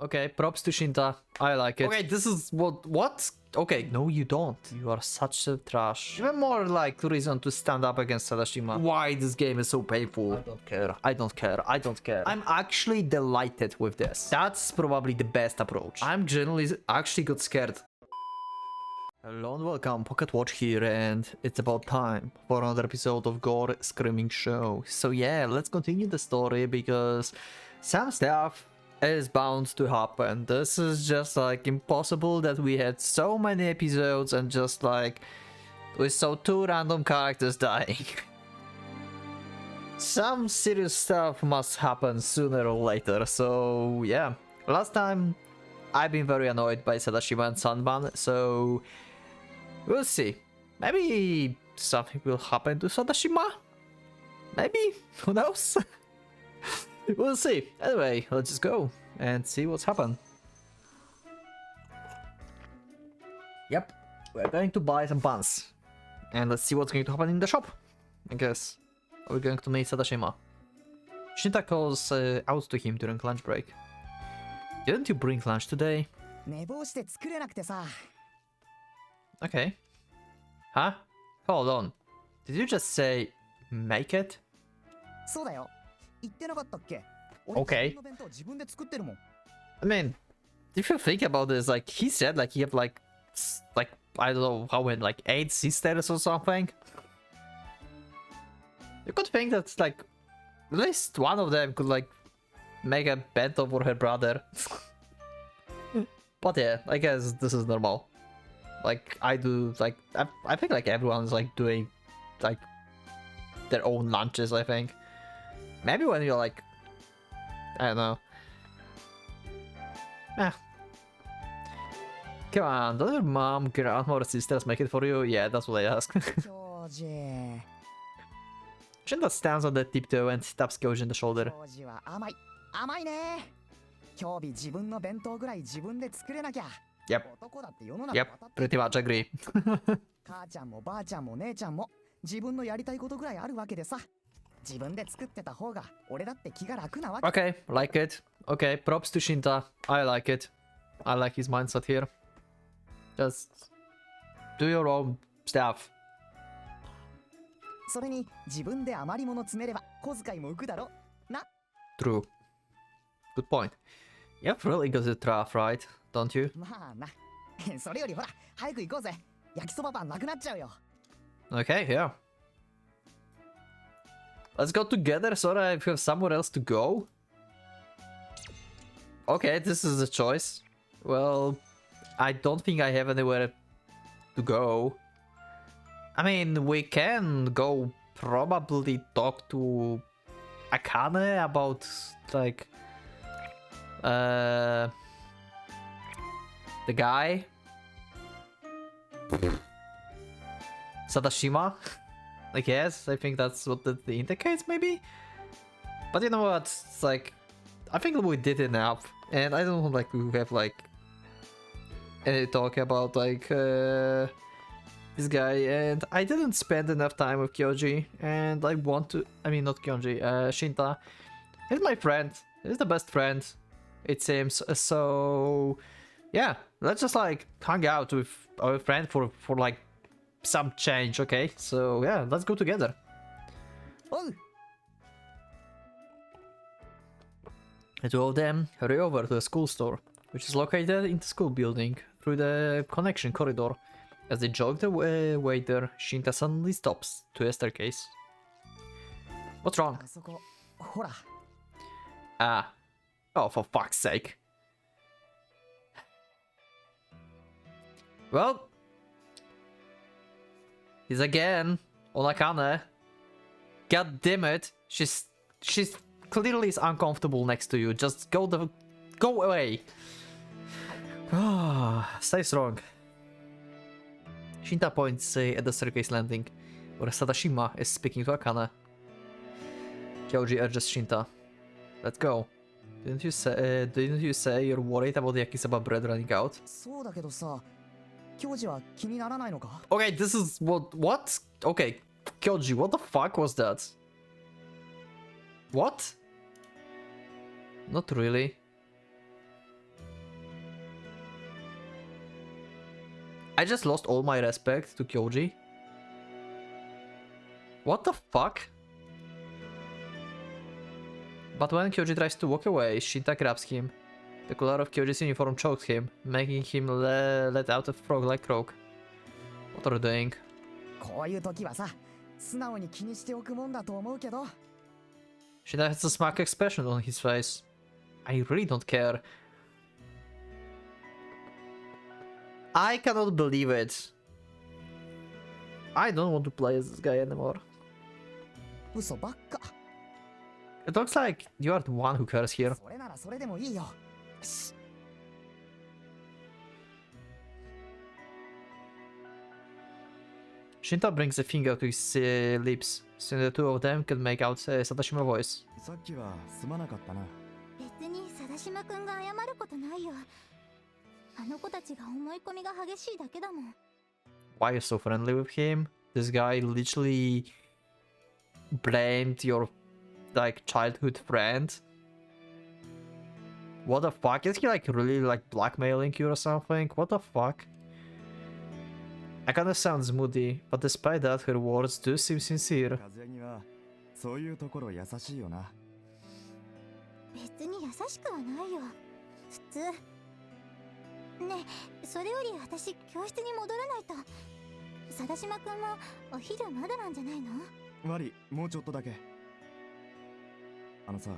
Okay, props to Shinta. I like it. Okay, this is what? Okay, no you don't. You are such a trash. Even more like reason to stand up against Sadashima. Why this game is so painful. I don't care. I don't care. I don't care. I'm actually delighted with this. That's probably the best approach. I'm genuinely actually got scared. Hello and welcome, Pocket Watch here, and it's about time for another episode of Gore Screaming Show. So yeah, let's continue the story because some stuff is bound to happen. This is just like impossible that we had so many episodes and just like we saw two random characters dying. Some serious stuff must happen sooner or later, so yeah. Last time I've been very annoyed by Sadashima and Sanban, so we'll see. Maybe something will happen to Sadashima? Maybe? Who knows? We'll see. Anyway, let's just go and see what's happened. Yep, we're going to buy some buns. And let's see what's going to happen in the shop. I guess we're going to meet Sadashima. Shinta calls out to him during lunch break. Didn't you bring lunch today? Okay. Huh? Hold on. Did you just say make it? Okay. I mean, if you think about this, like he said, like he have like I don't know how many, like 8 sisters or something. You could think that like at least one of them could like make a bento for her brother. But yeah, I guess this is normal. Like I do, like I think like everyone's like doing like their own lunches. I think maybe when you're like, I don't know. Come on, don't your mom, grandma, or sisters make it for you? Yeah, that's what I ask. Shinta stands on the tiptoe and taps Kyoji in the shoulder. Yep. Yep, pretty much agree. Okay, like it. Okay, props to Shinta. I like it. I like his mindset here. Just do your own stuff. True. Good point. You have really got it rough, right? Don't you? Okay, yeah. Let's go together so that I have somewhere else to go. Okay, this is a choice. Well, I don't think I have anywhere to go. I mean, we can go probably talk to Akane about like the guy Sadashima. I guess I think that's what that indicates, maybe. But you know what? It's like I think we did enough, and I don't like we have like any talk about like this guy, and I didn't spend enough time with Kyoji, and I want to. I mean, not Kyoji, Shinta. He's my friend. He's the best friend, it seems. So yeah, let's just like hang out with our friend for like some change, okay? So yeah, let's go together. The two of them hurry over to the school store, which is located in the school building, through the connection corridor. As they jog the way there, Shinta suddenly stops to a staircase. What's wrong? Ah. Oh, for fuck's sake. Well, he's again on Akane. God damn it. She's clearly is uncomfortable next to you. Just go away. Stay strong. Shinta points at the staircase landing, where Sadashima is speaking to Akane. Kyoji urges Shinta. Let's go. Didn't you say you're worried about the yakisoba bread running out? Okay, this is what? Okay, Kyoji, what the fuck was that? What? Not really. I just lost all my respect to Kyoji. What the fuck? But when Kyoji tries to walk away, Shinta grabs him. The color of Kyoji's uniform chokes him, making him let out a frog-like croak. What are you doing? こういう時はさ、素直に気にしておくもんだと思うけど。Shinta has a smug expression on his face. I really don't care. I cannot believe it. I don't want to play as this guy anymore. 嘘ばっか。It looks like you are the one who cares here. それならそれでもいいよ。 Shinta brings a finger to his lips, so the two of them can make out Sadashima's voice. さっきはすまなかったな。別に貞島くんが謝ることないよ。あの子たちが思い込みが激しいだけだもん。Why are you so friendly with him? This guy literally blamed your like childhood friend. What the fuck? Is he like really like blackmailing you or something? What the fuck? Akane sounds moody, but despite that, her words do seem sincere. 和ヤギはそういうところ優しいよな。別に優しくはないよ。普通。ねえ、それより私教室に戻らないと。貞島くんもお昼まだなんじゃないの？ワリ、もうちょっとだけ。あのさ、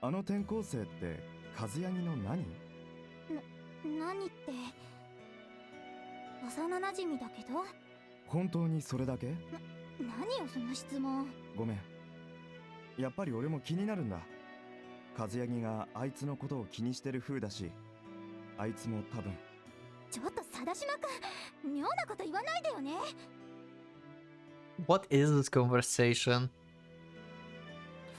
あの転校生って和ヤギの何？何って。幼馴染だけど。本当にそれだけ？何よその質問。ごめん。やっぱり俺も気になるんだ。和ヤギがあいつのことを気にしてる風だし、あいつも多分。ちょっと貞島くん、妙なこと言わないでよね。What is this conversation?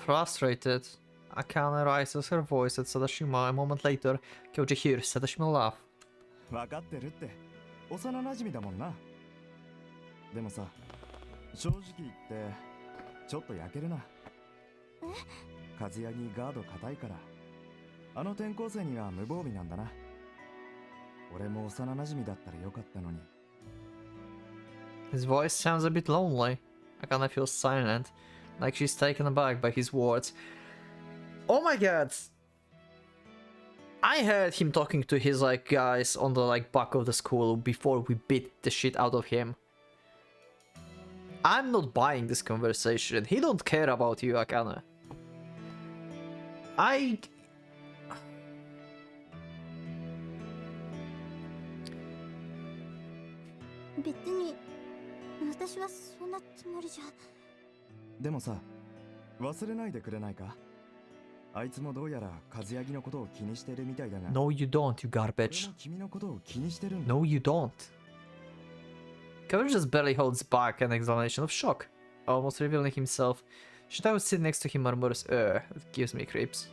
Frustrated, Akane raises her voice at Sadashima. A moment later, Kyoji hears Sadashima laugh. 分かってるって。幼馴染だもんな。でもさ、正直言ってちょっと焼けるな。和ヤギガード硬いから。あの転校生には無防備なんだな。俺も幼馴染だったらよかったのに。His voice sounds a bit lonely. Akane feels silent, like she's taken aback by his words. Oh my god! I heard him talking to his like guys on the like back of the school before we beat the shit out of him. I'm not buying this conversation. He don't care about you, Akane. I...でもさ、忘れないでくれないか？あいつもどうやら和ヤギのことを気にしてるみたいだが。No, you don't, you garbage. 君のことを気にしてるんだ。No, you don't. Kyoji just barely holds back an exclamation of shock, almost revealing himself. Shita, who sits next to him, murmurs, it gives me creeps.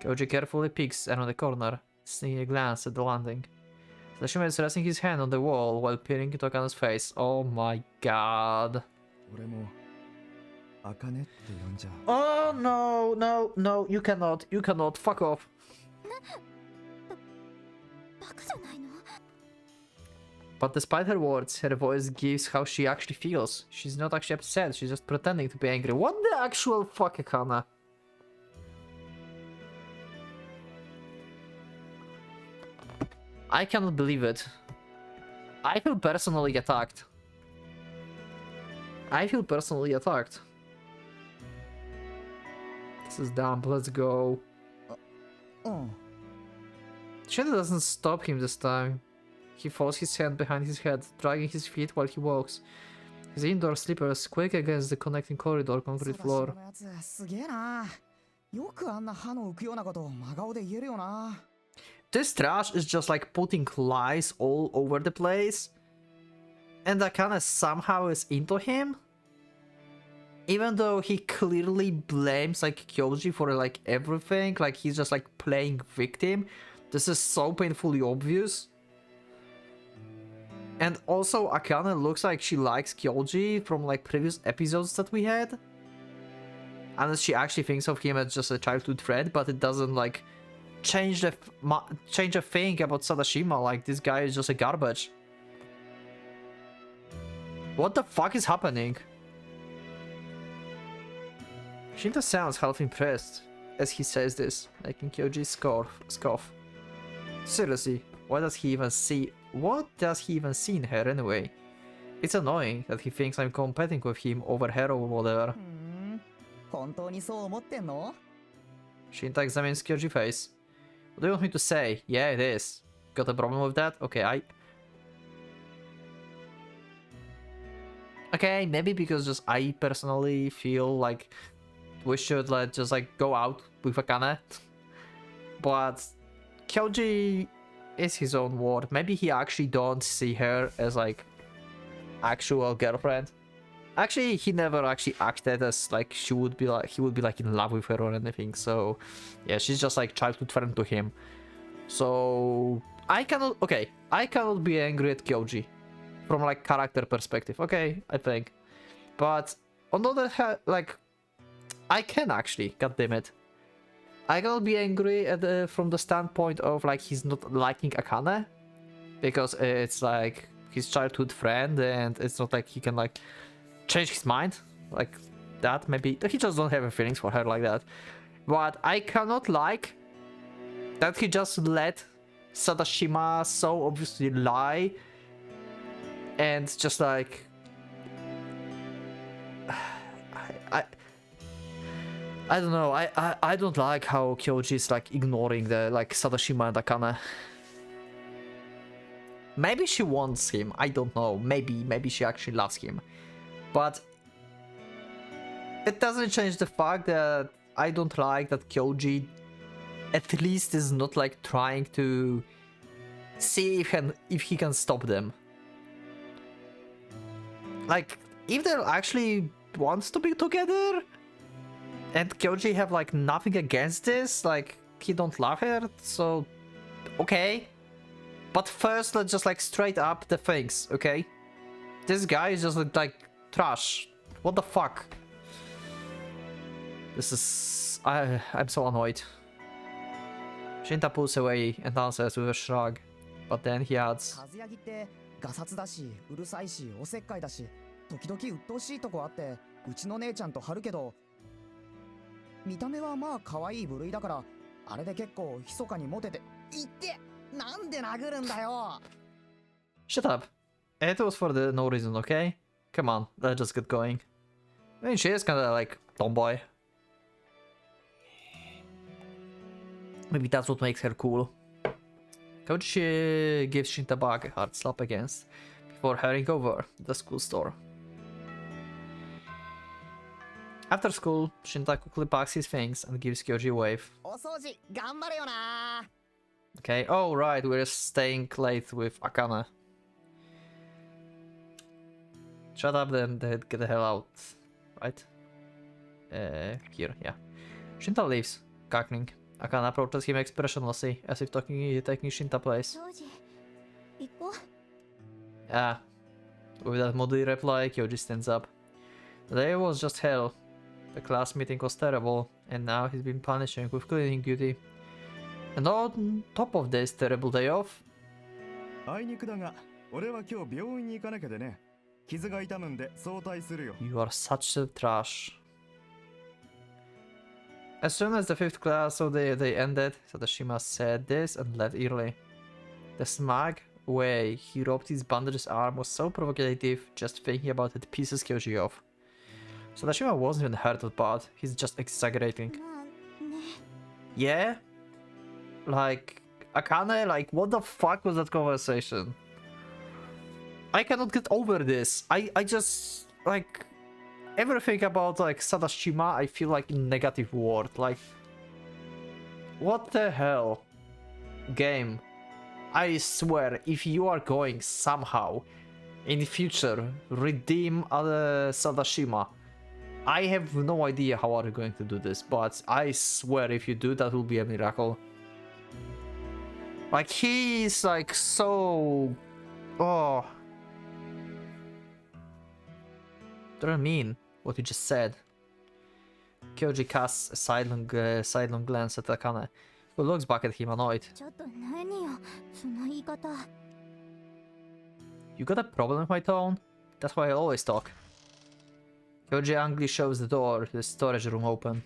Kyoji carefully peeks around the corner, sneaking a glance at the landing. Sadashima is resting his hand on the wall while peering into Akane's face. Oh my god. 俺も茜って呼んじゃう。 Oh no, no, no, you cannot, fuck off. But despite her words, her voice gives how she actually feels. She's not actually upset, she's just pretending to be angry. What the actual fuck, Akane? I cannot believe it. I feel personally attacked. This is dumb, let's go. Shinta doesn't stop him this time. He folds his hand behind his head, dragging his feet while he walks. His indoor slippers squeak against the connecting corridor concrete floor. This trash is just like putting lies all over the place. And Akane somehow is into him? Even though he clearly blames like Kyoji for like everything, like he's just like playing victim. This is so painfully obvious. And also Akane looks like she likes Kyoji from like previous episodes that we had. And she actually thinks of him as just a childhood friend, but it doesn't like change the thing about Sadashima, like this guy is just a garbage. What the fuck is happening? Shinta sounds half impressed as he says this, making Kyoji scoff. Seriously, what does he even see in her anyway? It's annoying that he thinks I'm competing with him over her or whatever. 本当にそう思ってんの？ Shinta examines Kyoji's face. What do you want me to say? Yeah, it is. Got a problem with that? Okay, Okay, maybe because just I personally feel like we should just go out with Akane. But Kyoji is his own word. Maybe he actually don't see her as like actual girlfriend. Actually, he never actually acted as like he would be like in love with her or anything. So yeah, she's just like childhood friend to him. So I cannot be angry at Kyoji from like character perspective. Okay, I think. But on the other hand, like I can actually, goddammit. I cannot be angry at from the standpoint of like he's not liking Akane, because it's like his childhood friend and it's not like he can like change his mind like that. Maybe he just don't have feelings for her like that. But I cannot like that he just let Sadashima so obviously lie and just like I don't know. I don't like how Kyoji is like ignoring the like Sadashima and Akane. Maybe she wants him. I don't know. Maybe she actually loves him. But it doesn't change the fact that I don't like that Kyoji at least is not like trying to see if he can stop them. Like if they actually wants to be together and Kyoji have like nothing against this, like he don't love her, so okay. But first let's just like straight up the things, okay? This guy is just like trash. What the fuck? This is... I'm so annoyed. Shinta pulls away and answers with a shrug. But then he adds... 和ヤギってガサツだし、うるさいし、おせっかいだし、時々鬱陶しいとこあって、うちの姉ちゃんと張るけど、見た目はまあ可愛い部類だから、あれで結構密かにモテて、いって、なんで殴るんだよ。 Shut up. It was for the no reason, okay? Come on, let's just get going. I mean, she is kinda like tomboy. Maybe that's what makes her cool. Coach gives Shinta back a hard slap against before hurrying over to the school store. After school, Shinta quickly packs his things and gives Kyoji a wave. お掃除頑張れよな。 Okay, oh right, we're staying late with Akane. Shut up then, get the hell out. Right? Here, yeah. Shinta leaves, cackling. Akane approaches him expressionlessly, as if taking Shinta place. ジョージ行こう。 Ah. With that moody reply, Kyoji stands up. The day was just hell. The class meeting was terrible, and now he's been punishing with cleaning duty. And on top of this terrible day off... あいにくだが、俺は今日病院に行かなきゃでね。傷が痛むんで早退するよ。 You are such a trash. As soon as the 5th class of the day ended, Sadashima said this and left early. The smug way he rubbed his bandaged arm was so provocative, just thinking about it pisses Kyoji off. Sadashima wasn't even hurt that bad, he's just exaggerating. まあね。 Yeah? Like, Akane, like, what the fuck was that conversation? I cannot get over this. I just, like, everything about, like, Sadashima, I feel like in negative word. Like, what the hell? Game. I swear, if you are going somehow in the future redeem Sadashima, I have no idea how are you going to do this, but I swear if you do, that will be a miracle. Like, he's like so... Oh... Don't mean what you just said. Kyoji casts a sidelong glance at Akane, Who looks back at him annoyed. ちょっと何よその言い方。 You got a problem with my tone? That's why I always talk. Kyoji angrily shoves the door to the storage room open.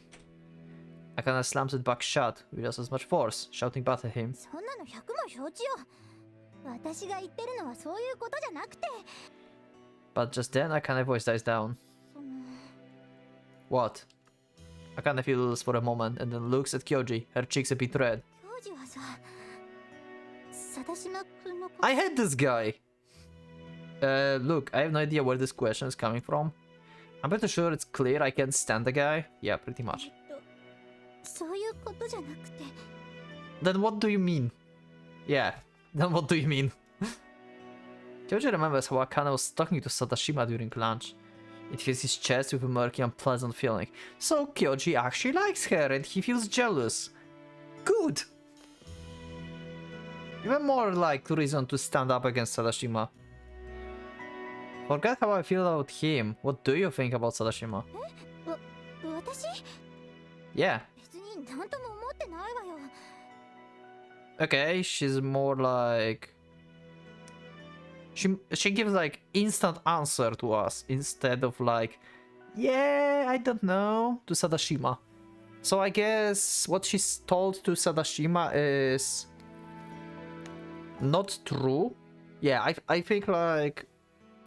Akane slams it back shut with just as much force, shouting back at him. そんなの百も承知よ。私が言ってるのはそういうことじゃなくて。 But just then Akane's voice dies down. その What? Akane feels for a moment and then looks at Kyoji, her cheeks a bit red. 教授はさ、佐島君のこと。 I hate this guy! Look, I have no idea where this question is coming from. I'm pretty sure it's clear I can't stand the guy. Yeah, pretty much. そういうことじゃなくて。 Then what do you mean? Yeah, then what do you mean? Kyoji remembers how Akane was talking to Sadashima during lunch. It fills his chest with a murky, unpleasant feeling. So Kyoji actually likes her and he feels jealous. Good! Even more like reason to stand up against Sadashima. Forget how I feel about him. What do you think about Sadashima? 私 Yeah. 別に何とも思ってないわよ。 Okay, she's more like... She gives like instant answer to us instead of like, yeah, I don't know, to Sadashima. So I guess what she's told to Sadashima is not true. Yeah, I think like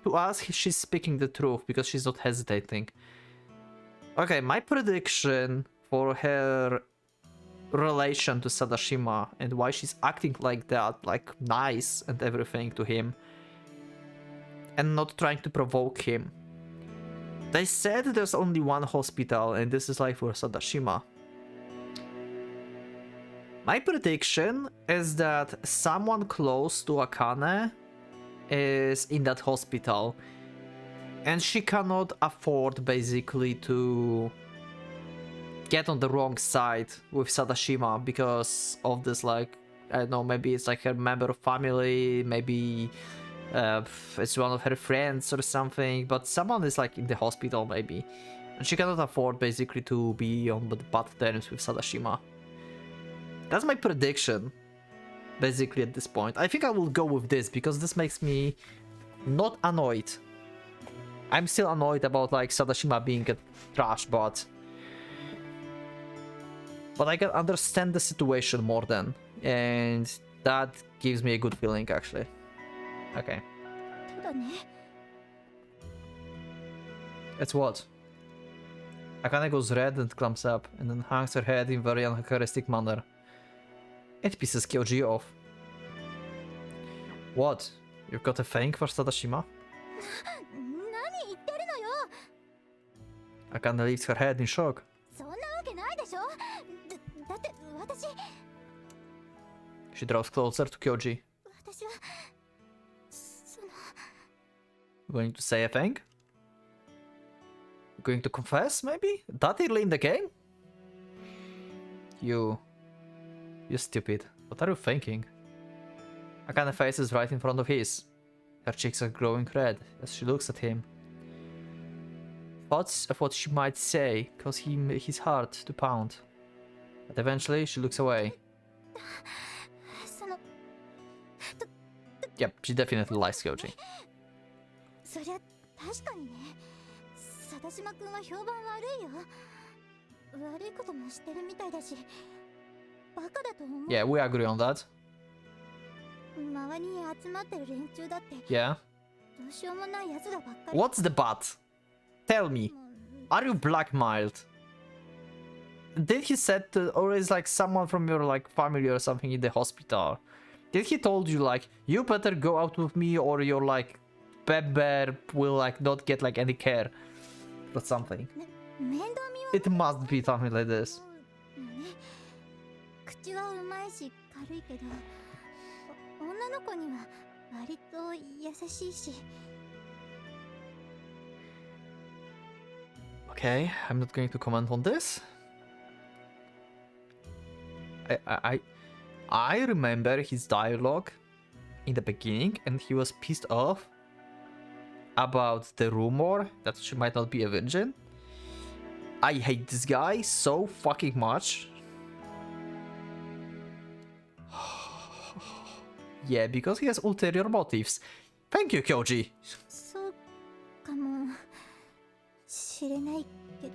to us she's speaking the truth because she's not hesitating. Okay, my prediction for her relation to Sadashima and why she's acting like that, like nice and everything to him, and not trying to provoke him. They said there's only one hospital and this is like for Sadashima. My prediction is that someone close to Akane is in that hospital and she cannot afford basically to get on the wrong side with Sadashima because of this, like, I don't know, maybe it's like her member of family, maybe it's one of her friends or something, but someone is like in the hospital maybe, and she cannot afford basically to be on bad terms with Sadashima. That's my prediction basically at this point. I think I will go with this because this makes me not annoyed. I'm still annoyed about like Sadashima being a trash bot, but I can understand the situation more than, and that gives me a good feeling actually. Okay. そうだね。 It's what? Akane goes red and clamps up, and then hangs her head in very uncharacteristic manner. It pisses Kyoji off. What? You've got a thing for Sadashima? 何言ってるのよ。 Akane lifts her head in shock. そんなわけないでしょ。だって私 She draws closer to Kyoji. 私はその Going to say a thing? Going to confess, maybe? That early in the game? You stupid. What are you thinking? Akane's face is right in front of his. Her cheeks are glowing red as she looks at him. Thoughts of what she might say cause his heart to pound. But eventually she looks away. その Yep, she definitely likes Kyoji. そりゃ確かにね。佐島君は評判悪いよ。悪いこともしてるみたいだし、バカだと思う。 Yeah, we agree on that. 周りに集まってる連中だって Yeah. どうしようもないやつらばっかり。 What's the but? Tell me. Are you blackmailed? Did he said or is like someone from your like family or something in the hospital? Did he told you like you better go out with me or your like pet bear will like not get like any care or something? 面倒見は It must be something like this. ね。口はうまいし軽いけど、女の子には割と優しいし。 Okay, I'm not going to comment on this. I remember his dialogue in the beginning, and he was pissed off about the rumor that she might not be a virgin. I hate this guy so fucking much. Yeah, because he has ulterior motives. Thank you, Kyoji. そうかもしれないけど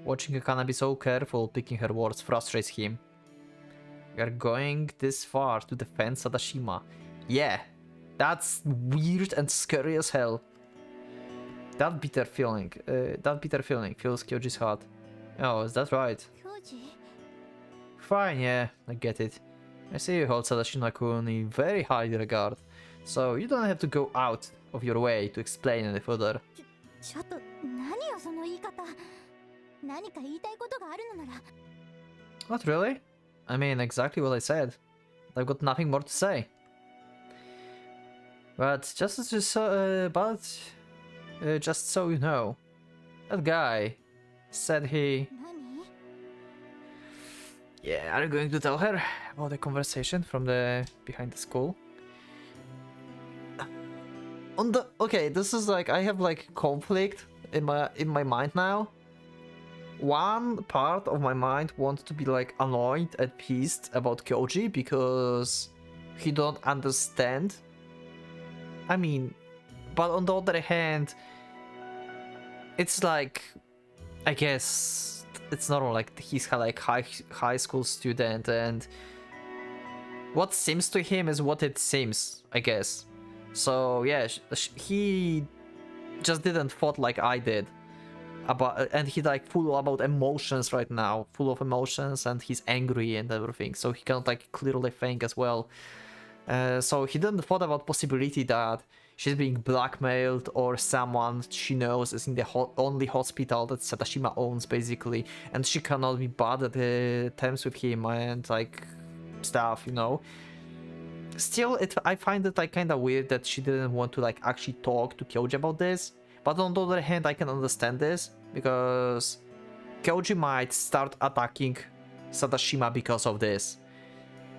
Watching Akana be so careful picking her words frustrates him. We are going this far to defend Sadashima. Yeah, that's weird and scary as hell. That bitter feeling fills Kyoji's heart. Oh, is that right? 教授 Fine, yeah, I get it. I see you hold Sadashima-kun in very high regard, so you don't have to go out of your way to explain any further. ちょっと何よその言い方何か言いたいことがあるのなら Not really. I mean, exactly what I said. I've got nothing more to say. But just so you know, that guy said he... 何 Yeah, are you going to tell her about the conversation from the behind the school? Okay, this is like I have like conflict in my mind now. One part of my mind wants to be like annoyed and pissed about Kyoji because he don't understand. I mean, but on the other hand, it's like, I guess it's not like he's like high school student, and what seems to him is what it seems, I guess. So yeah, he just didn't thought like I did about, and he like full about emotions right now, full of emotions, and he's angry and everything. So he can't like clearly think as well. So he didn't thought about possibility that she's being blackmailed or someone she knows is in the only hospital that Sadashima owns basically, and she cannot be bad at terms with him and like stuff, you know. Still, I find it like kind of weird that she didn't want to like actually talk to Kyoji about this. But on the other hand, I can understand this because Kyoji might start attacking Sadashima because of this.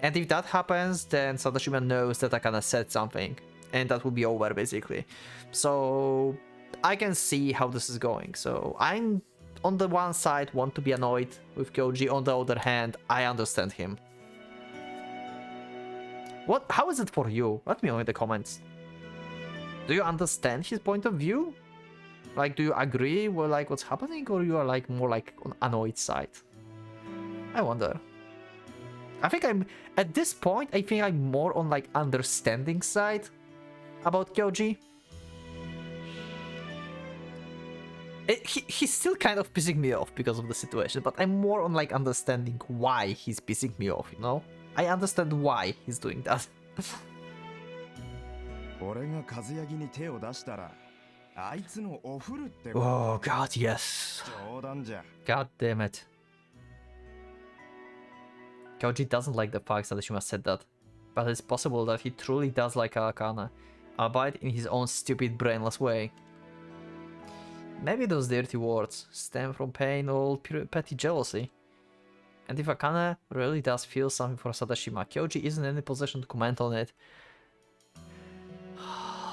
And if that happens, then Sadashima knows that Akana said something, and that will be over basically. So I can see how this is going. So I'm on the one side want to be annoyed with Kyoji, on the other hand, I understand him. How is it for you? Let me know in the comments. Do you understand his point of view? Like, do you agree with like what's happening, or you are like more like on annoyed side? I wonder. I think I'm at this point. I think I'm more on like understanding side about Kyoji. He's still kind of pissing me off because of the situation, but I'm more on like understanding why he's pissing me off. You know, I understand why he's doing that. 俺が和ヤギに手を出したらあいつのおふるってこ Oh god, yes. と冗談じゃ God damn it. Kyoji doesn't like the fact that Shima said that, but it's possible that he truly does like Akana, albeit in his own stupid, brainless way. Maybe those dirty words stem from pain or petty jealousy. And if Akana really does feel something for Sadashima, Kyoji isn't in a position to comment on it.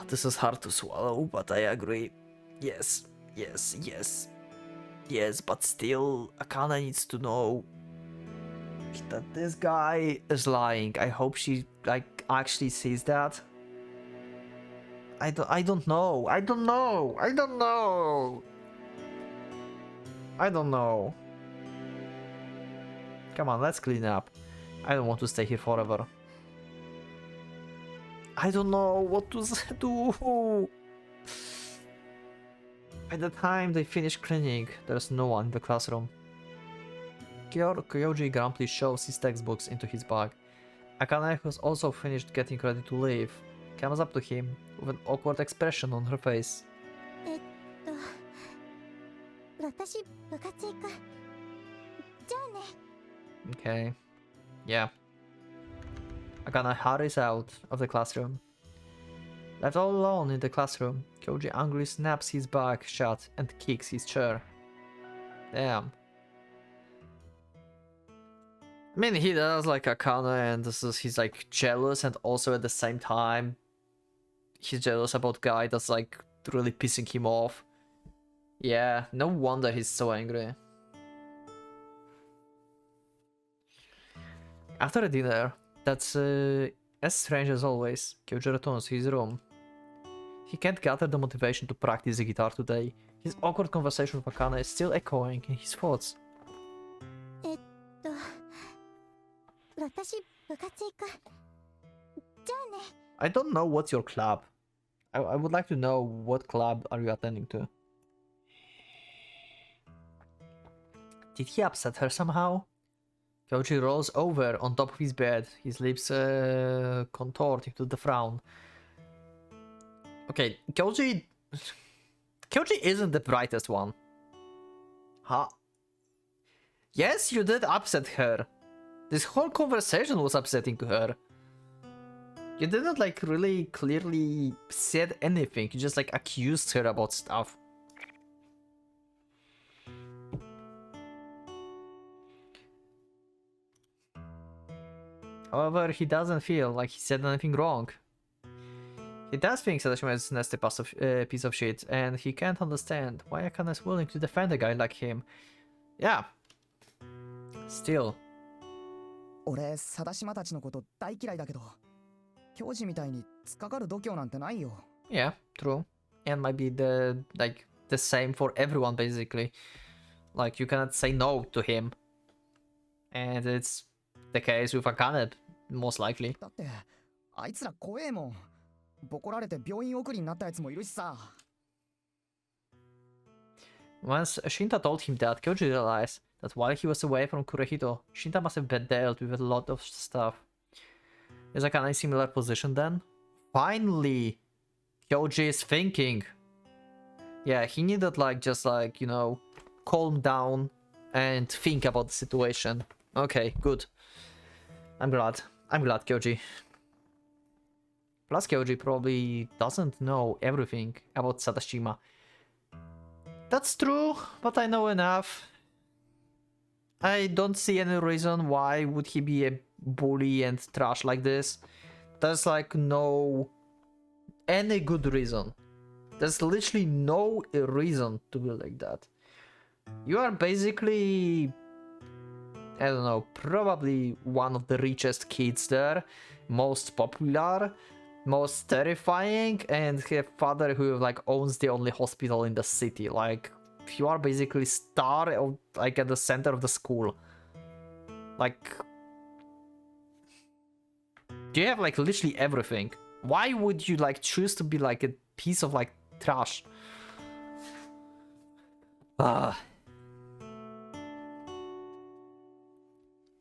This is hard to swallow, but I agree. Yes, but still, Akana needs to know that this guy is lying. I hope she like actually sees that. I don't know. Come on, let's clean up. I don't want to stay here forever. I don't know what to do. By the time they finish cleaning, there's no one in the classroom. Kyoji grumpily shoves his textbooks into his bag. Akane, who's also finished getting ready to leave, comes up to him with an awkward expression on her face. 私部活行くじゃあね Okay. Yeah. Akane hurries out of the classroom. Left all alone in the classroom, Kyoji angrily snaps his bag shut and kicks his chair. Damn. I mean, he does like Akane, and he's like jealous, and also at the same time, he's jealous about guy that's like really pissing him off. Yeah, no wonder he's so angry. After dinner, That's as strange as always. Kyoji returns to his room. He can't gather the motivation to practice the guitar today. His awkward conversation with Akane is still echoing in his thoughts. 私部活行く。じゃあね。 I don't know what's your club. I would like to know what club are you attending to. Did he upset her somehow? Kyoji rolls over on top of his bed, his lips contort into the frown. Okay, Kyoji isn't the brightest one. Huh? Yes, you did upset her. This whole conversation was upsetting to her. You didn't like really clearly said anything, you just like accused her about stuff. However, he doesn't feel like he said anything wrong. He does think Sadashima is a nasty piece of shit, and he can't understand why Akane is willing to defend a guy like him. Yeah. Still. 俺貞島たちのこと大嫌いだけど教師みたいに突っかかる度胸なんてないよ Yeah, true. And might be the same for everyone basically. Like you cannot say no to him. And it's the case with Akane, most likely. だってあいつら怖えもんボコられて病院送りになったやつもいるしさ Once Shinta told him that, Kyoji realized that while he was away from Kurehito, Shinta must have been dealt with a lot of stuff. Is Akane in a similar position then? Finally! Kyoji is thinking! Yeah, he needed you know, calm down and think about the situation. Okay, good. I'm glad, Kyoji. Plus Kyoji probably doesn't know everything about Sadashima. That's true, but I know enough. I don't see any reason why would he be a bully and trash like this. There's like no any good reason. There's literally no reason to be like that. You are basically, I don't know, probably one of the richest kids there, most popular, most terrifying, and a father who like owns the only hospital in the city. Like you are basically star of, like at the center of the school. Like you have like literally everything. Why would you like choose to be like a piece of like trash?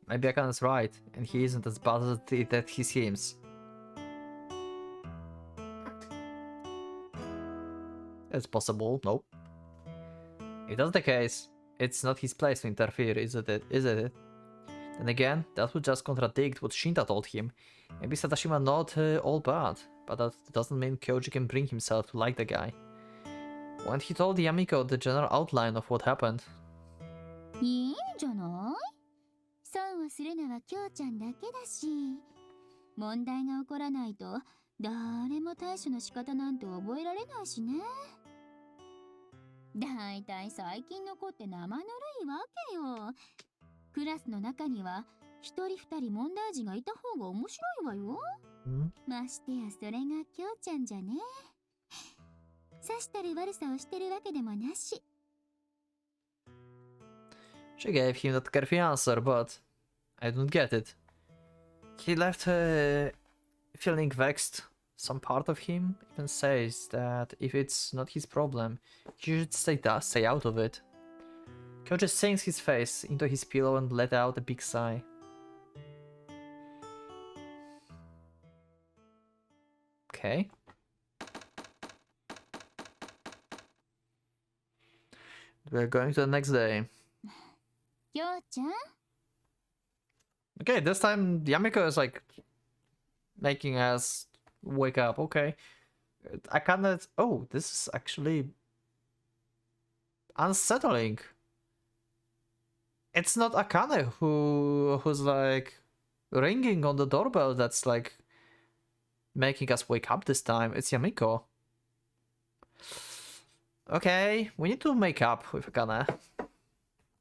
Maybe Akane's right, and he isn't as bad as that he seems. It's possible, no. If that's the case, it's not his place to interfere, is it? Then again, that would just contradict what Shinta told him. Maybe Sadashima not all bad, but that doesn't mean Kyoji can bring himself to like the guy. When he told Yamiko the general outline of what happened. いいんじゃない？損をするのは京ちゃんだけだし、問題が起こらないと誰も対処の仕方なんて覚えられないしね。だいたい最近の子って生ぬるいわけよ。クラスの中には一人二人問題児がいた方が面白いわよ。ましてやそれが京ちゃんじゃね。さしたる悪さをしてるわけでもなし。She gave him that curvy answer, but I don't get it. He left feeling vexed. Some part of him even says that if it's not his problem, he should stay out of it. Kyoji sinks his face into his pillow and let out a big sigh. Okay. We're going to the next day. 京ちゃん Okay, this time Yamiko is like making us wake up. Okay. I cannot. Oh, this is actually unsettling. It's not Akane who's like ringing on the doorbell that's like making us wake up this time. It's Yamiko. Okay, we need to make up with Akane.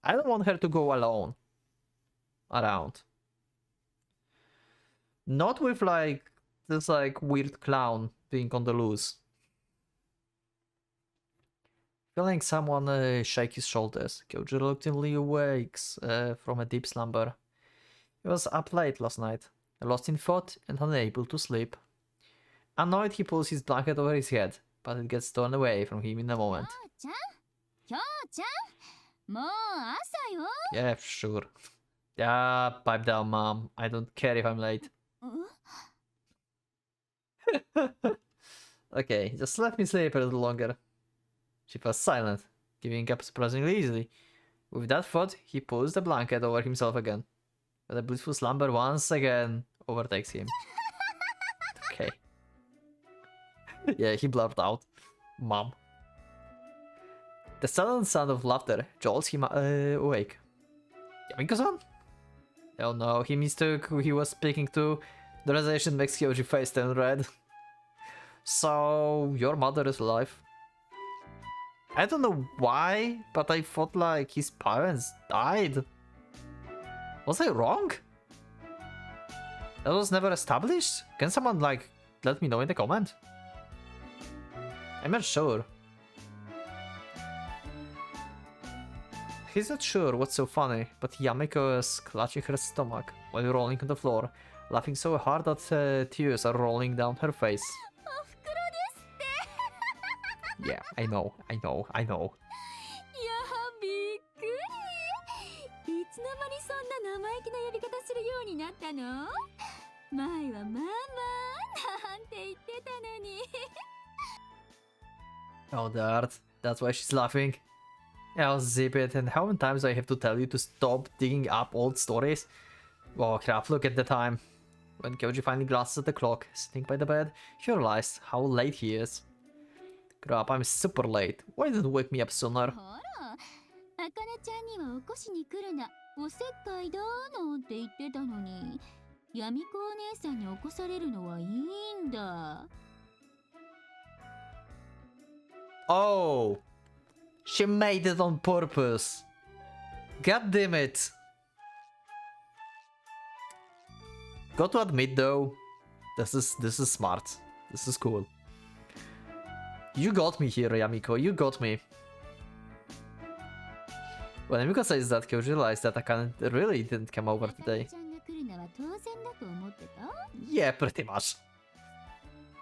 I don't want her to go alone around. Not with like this like weird clown being on the loose. Feeling someone shake his shoulders, Kyoji reluctantly awakes from a deep slumber. He was up late last night, lost in thought and unable to sleep. Annoyed, he pulls his blanket over his head, but it gets torn away from him in a moment. Yeah, sure. Yeah, pipe down, mom. I don't care if I'm late. Okay, just let me sleep a little longer. She was silent, giving up surprisingly easily. With that thought, he pulls the blanket over himself again. But the blissful slumber once again overtakes him. Okay. Yeah, he blurted out. Mom. The sudden sound of laughter jolts him awake. Yamiko-san? Oh no, he mistook who he was speaking to. The realization makes Kyoji face turn red. So, your mother is alive? I don't know why, but I thought like his parents died. Was I wrong? That was never established? Can someone like let me know in the comment? I'm not sure. He's not sure what's so funny, but Yamiko is clutching her stomach while rolling on the floor, laughing so hard that tears are rolling down her face. Yeah, I know. いやびっくり。いつの間にそんな生意気な呼び方するようになったの？前はママなんて言ってたのに。Oh, that's why she's laughing. Yeah, I'll zip it. And how many times do I have to tell you to stop digging up old stories? Oh crap, look at the time. When Kyoji finally glances at the clock, sitting by the bed, he realizes how late he is. Crap, I'm super late. Why didn't you wake me up sooner? ほら、あかねちゃんには起こしに来るな、おせっかいだなんて言ってたのに、やみこお姉さんに起こされるのはいいんだ。Oh, she made it on purpose. God damn it. Got to admit though, this is smart. This is cool. You got me here, Yamiko. You got me. When Yamiko says that, Kyoji realized that Akane really didn't come over today. Yeah, pretty much.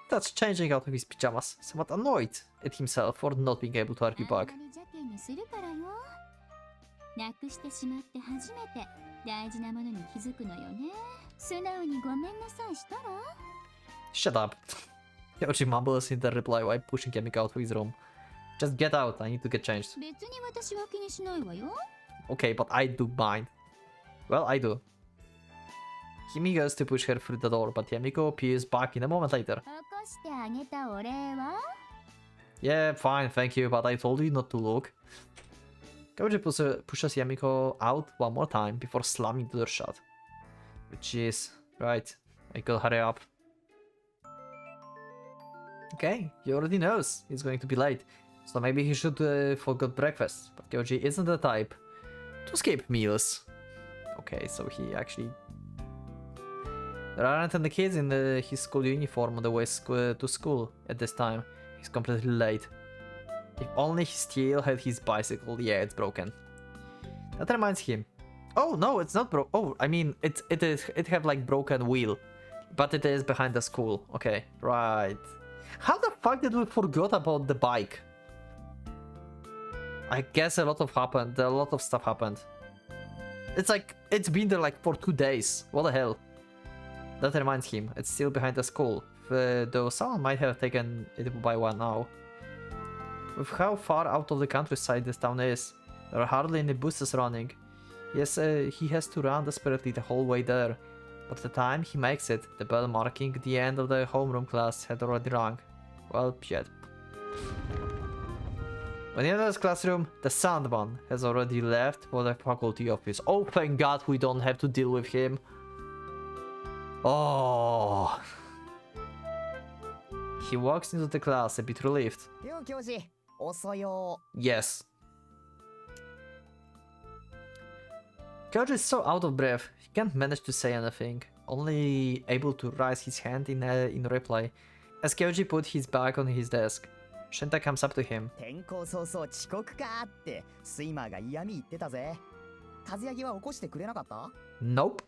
That's changing out of his pajamas, somewhat annoyed at himself for not being able to argue back. Shut up. Kyoji mumbles in the reply while pushing Yamiko out of his room. Just get out, I need to get changed. Okay, but I do mind. Well, I do. Himi goes to push her through the door, but Yamiko appears back in a moment later. Yeah, fine, thank you, but I told you not to look. Kyoji pushes Yamiko out one more time before slamming the door shut. Which is... right, I gotta hurry up. Okay, he already knows he's going to be late, so maybe he should forget breakfast, but Kyoji isn't the type to skip meals. Okay, so he actually... There aren't any kids in his school uniform on the way to school at this time. He's completely late. If only he still had his bicycle. Yeah, it's broken. That reminds him. Oh no, it's not broke. Oh, I mean, it have like broken wheel, but it is behind the school. Okay, right. How the fuck did we forget about the bike? I guess a lot of stuff happened. It's like, it's been there like for 2 days. What the hell? That reminds him, it's still behind the school, though someone might have taken it by one now. With how far out of the countryside this town is, there are hardly any buses running. Yes, he has to run desperately the whole way there, but by the time he makes it, the bell marking the end of the homeroom class had already rung. Well, shit. When he enters his classroom, the Sandman has already left for the faculty office. Oh, thank God we don't have to deal with him. Oh. He walks into the class a bit relieved. Yes. Kyoji is so out of breath, he can't manage to say anything. only able to raise his hand in reply. As Kyoji put his back on his desk, Shinta comes up to him. 転校早々遅刻かってスイマーが嫌味言ってたぜ。和柳は起こしてくれなかった？ Nope.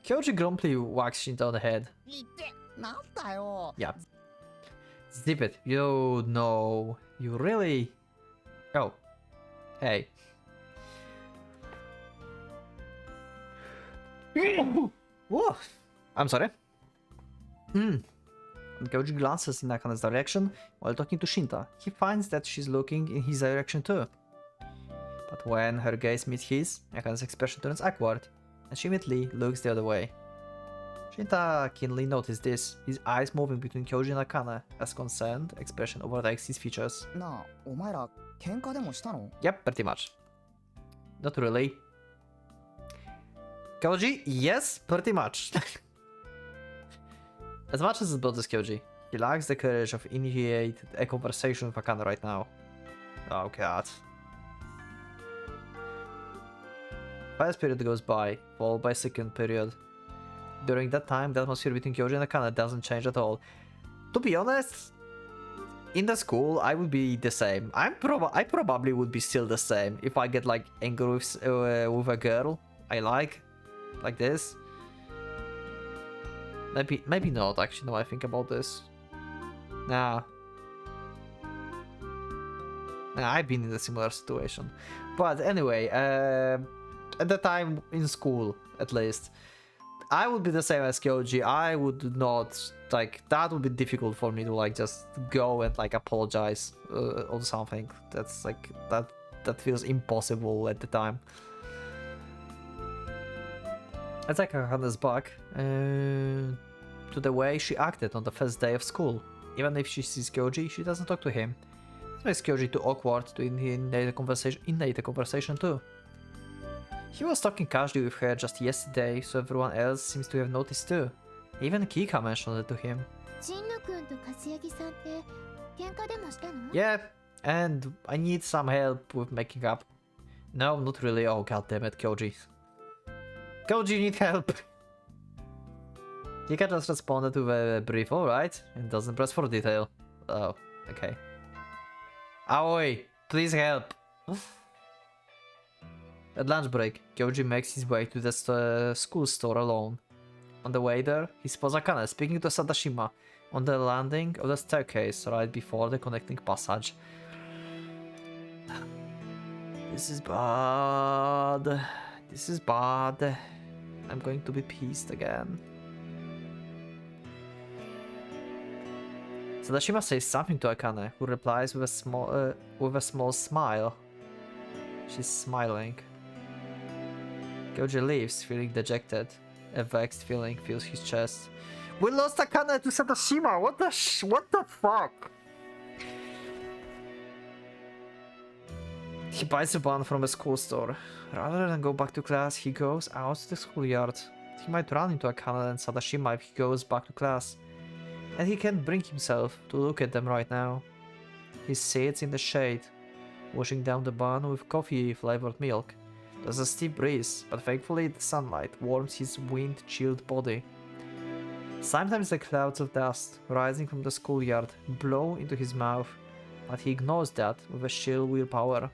Kyoji grumpily whacks Shinta on the head. 言ってなんだよ。 Yeah. Zip it. You know. You really. Oh. Hey. Whoa. I'm sorry. Kyoji glances in Nakane's direction while talking to Shinta. He finds that she's looking in his direction too. But when her gaze meets his, Nakane's expression turns awkward, and she immediately looks the other way. Shinta keenly noticed this, his eyes moving between Kyoji and Nakane as concerned expression overtakes his features. なあ、お前ら喧嘩でもしたの？ Yep, pretty much. Not really. Kyoji, yes, pretty much. As much as it bothers Kyoji, he lacks the courage of initiate a conversation with Akane right now. Oh god. First period goes by, followed by second period. During that time, the atmosphere between Kyoji and Akane doesn't change at all. To be honest, in the school, I would be the same. I probably would be still the same if I get like angry with a girl I like this. Maybe not. Actually, now I think about this. Nah, I've been in a similar situation. But anyway, at the time in school, at least, I would be the same as Kyoji. I would not, like, that would be difficult for me to, like, just go and, like, apologize or something. That's, like, that feels impossible at the time. Let's take Akane's back to the way she acted on the first day of school. Even if she sees Kyoji, she doesn't talk to him. It makes Kyoji too awkward to initiate a conversation too. He was talking casually with her just yesterday, so everyone else seems to have noticed too. Even Kika mentioned it to him. 神野くんと和柳さんって喧嘩でもしたの？ Yeah, and I need some help with making up. No, not really. Oh god damn it, Kyoji. Kyoji, you need help! Kika just responded with a brief alright, and doesn't press for detail. Oh, okay. Aoi, please help! At lunch break, Kyoji makes his way to the school store alone. On the way there, he spots Akane speaking to Sadashima on the landing of the staircase right before the connecting passage. This is bad. This is bad. I'm going to be pissed again. Sadashima says something to Akane, who replies with a small smile. She's smiling. Kyoji leaves, feeling dejected. A vexed feeling fills his chest. We lost Akane to Sadashima! What the fuck? He buys a bun from a school store. Rather than go back to class, he goes out to the schoolyard. He might run into Akane and Sadashima if he goes back to class. And he can't bring himself to look at them right now. He sits in the shade, washing down the bun with coffee-flavored milk. There's a steep breeze, but thankfully the sunlight warms his wind-chilled body. Sometimes the clouds of dust rising from the schoolyard blow into his mouth, but he ignores that with a chill willpower.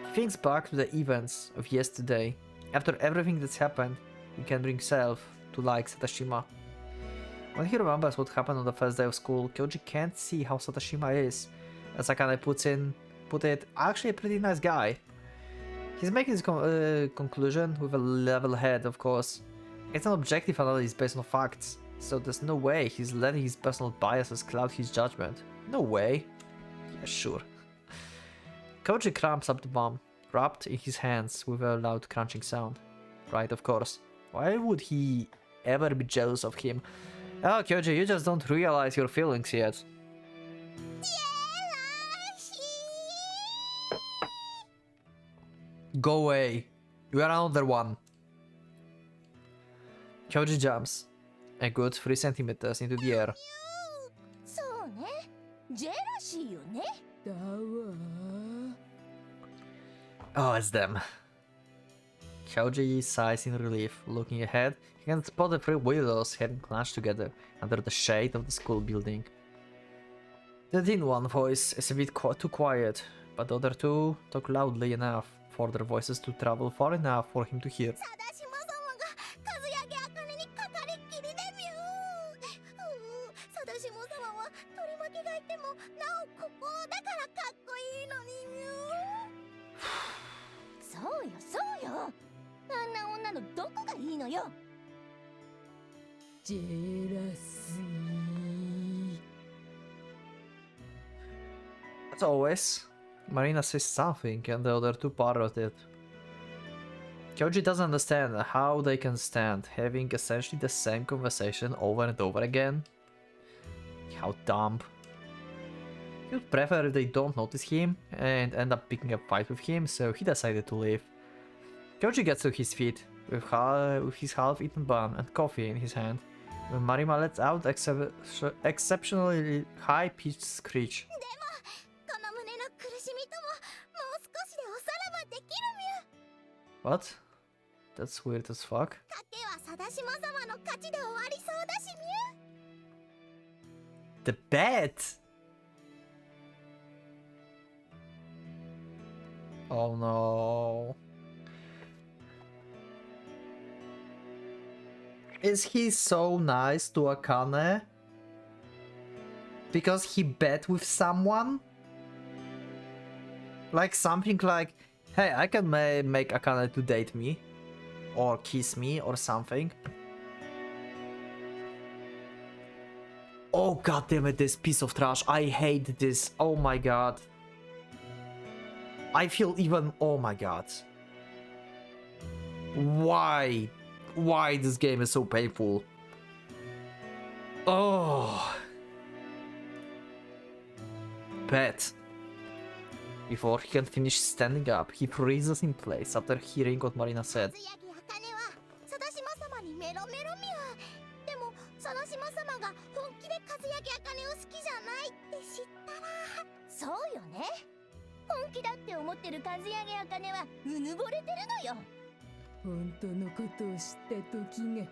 He thinks back to the events of yesterday. After everything that's happened, he can bring himself to like Sadashima. When he remembers what happened on the first day of school, Kyoji can't see how Sadashima is. As Akane put it, actually a pretty nice guy. He's making his conclusion with a level head, of course. It's an objective analysis based on facts, so there's no way he's letting his personal biases cloud his judgment. No way. Yeah, sure. Kyoji cramps up the bomb, wrapped in his hands with a loud crunching sound. Right, of course. Why would he ever be jealous of him? Oh, Kyoji, you just don't realize your feelings yet. Go away. You are another one. Kyoji jumps a good 3 centimeters into the air. そうね。ジェラシーよね。だわ。Oh, it's them. Kyoji sighs in relief. Looking ahead, he can spot the three widows heading clenched together under the shade of the school building. The thin one voice is a bit too quiet, but the other two talk loudly enough for their voices to travel far enough for him to hear. 定島様が和也茜にかかりっきりデビュー。定島様は取り巻きがいてもなおここだからかっこいいのにミュー。そうよそうよ。あんな女のどこがいいのよ。ジェラスー。 As always, Marina says something and the other two parrot it. Kyoji doesn't understand how they can stand having essentially the same conversation over and over again. How dumb. He would prefer if they don't notice him and end up picking a fight with him, so he decided to leave. Kyoji gets to his feet with his half-eaten bun and coffee in his hand when Marima lets out exceptionally high-pitched screech. この胸の苦しみとももう少しでおさらばできるミュー。 What? That's weird as fuck. 賭けは定島様の勝ちで終わりそうだしミュー。 The bet! Oh no. Is he so nice to Akane? Because he bet with someone? Like something like, hey, I can make Akane to date me. Or kiss me or something. Oh god damn it, this piece of trash. I hate this. Oh my god. I feel even... Oh my god. Why? Why this game is so painful? Oh. Bet. Before he can finish standing up, he freezes in place after hearing what Marina said. 和也茜は定島様にメロメロミュー。でも定島様が本気で和也茜を好きじゃないって知ったら。そうよね。本気だって思ってる和也茜はうぬぼれてるのよ。本当のことを知った時が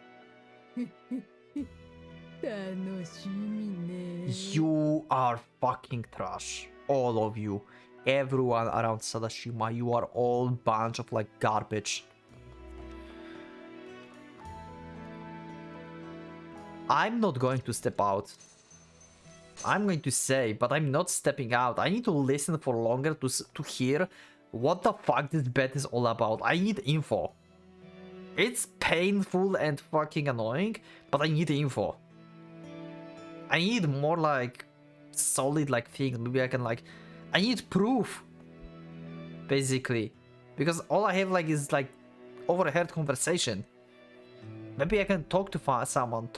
楽しみね。 You are fucking trash. All of you. Everyone around Sadashima, you are all bunch of like garbage. I'm not going to step out. I'm going to say, but I'm not stepping out. I need to listen for longer to hear what the fuck this bet is all about. I need info. It's painful and fucking annoying, but I need info. I need more like solid like things. Maybe I can like... I need proof, basically, because all I have like is like overheard conversation. Maybe I can talk to someone,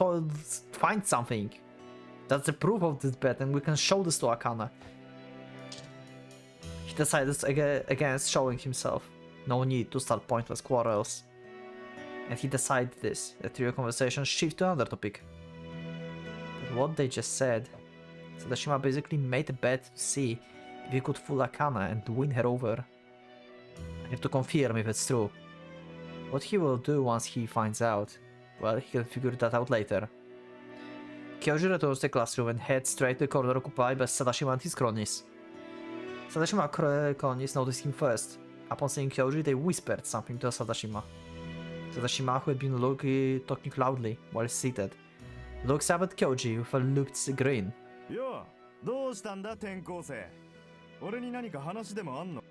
find something that's the proof of this bet, and we can show this to Akane. He decides against showing himself. No need to start pointless quarrels. And he decided this. The trio conversation shift to another topic. But what they just said, Sadashima basically made a bet to see if he could fool Akane and win her over. I have to confirm if it's true. What he will do once he finds out, well, he can figure that out later. Kyoji returns to the classroom and heads straight to the corner occupied by Sadashima and his cronies. Sadashima cronies noticed him first. Upon seeing Kyoji, they whispered something to Sadashima. Sadashima, who had been talking loudly while seated, looks up at Kyoji with a looped grin. Yo, どうしたんだ転校生。俺に何か話でもあんの?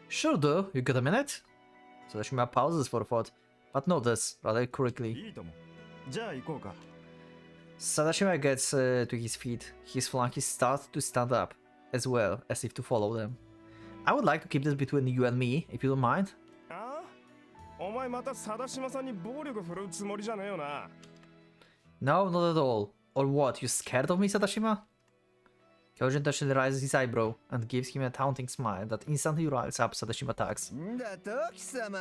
Sure do, you got a minute? Sadashima pauses for thought, but nods rather quickly. いいとも。じゃあ行こうか。 Sadashima gets to his feet. His flunkies start to stand up, as well as if to follow them. I would like to keep this between you and me, if you don't mind. ああ？お前また定島さんに暴力振るうつもりじゃねえよな。No, not at all. Or what, you scared of me, Sadashima? Kyoji intentionally raises his eyebrow and gives him a taunting smile that instantly riles up Sadashima tags. んだと貴様。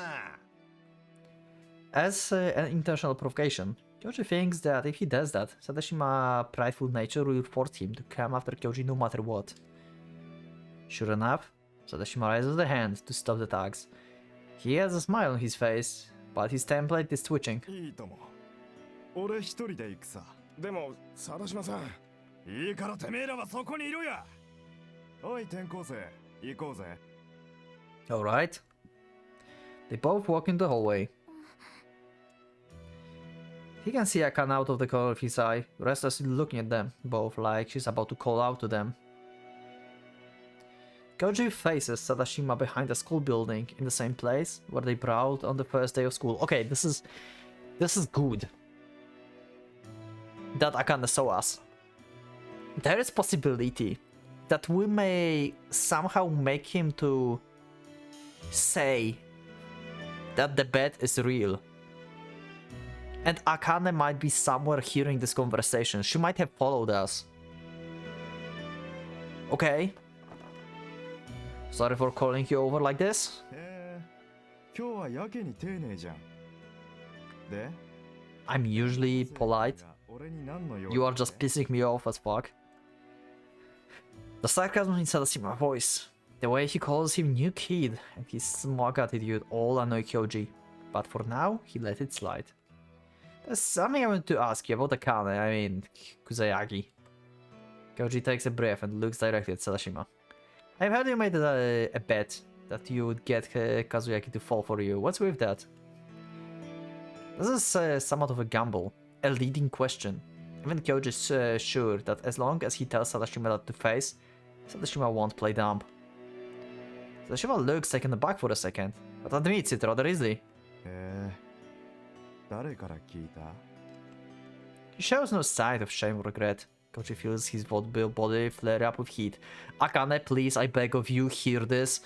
As an intentional provocation, Kyoji thinks that if he does that, Sadashima's prideful nature will force him to come after Kyoji no matter what. Sure enough, Sadashima raises the hand to stop the tags. He has a smile on his face, but his template is twitching. いいとも。俺一人で行くさ。でも佐島さん、いいからてめえらはそこにいろや。おい転校生、行こうぜ。Alright. They both walk in the hallway. He can see Akane out of the corner of his eye, restlessly looking at them, both like she's about to call out to them. Koji faces Sadashima behind the school building in the same place where they brawled on the first day of school. Okay, this is good. That Akane saw us. There is possibility that we may somehow make him to say that the bet is real. And Akane might be somewhere hearing this conversation. She might have followed us. Okay. Sorry for calling you over like this. 今日はやけに丁寧じゃん。で I'm usually polite. 俺に何の用 You are just pissing me off as fuck. The sarcasm in Sadashima's voice, the way he calls him new kid, and his smug attitude all annoy Kyoji. But for now, he let it slide. There's something I want to ask you about Akane, I mean, Kusayagi. Kyoji takes a breath and looks directly at Sadashima. I've heard you made a bet that you would get Kazuyaki to fall for you. What's with that? This is somewhat of a gamble, a leading question. Even Kyoji is sure that as long as he tells Sadashima that to face, Sadashima won't play dumb. Sadashima looks taken aback for a second, but admits it rather easily. 誰から聞いた He shows no sign of shame or regret. Koji feels his body flare up with heat. Akane, please, I beg of you, hear this.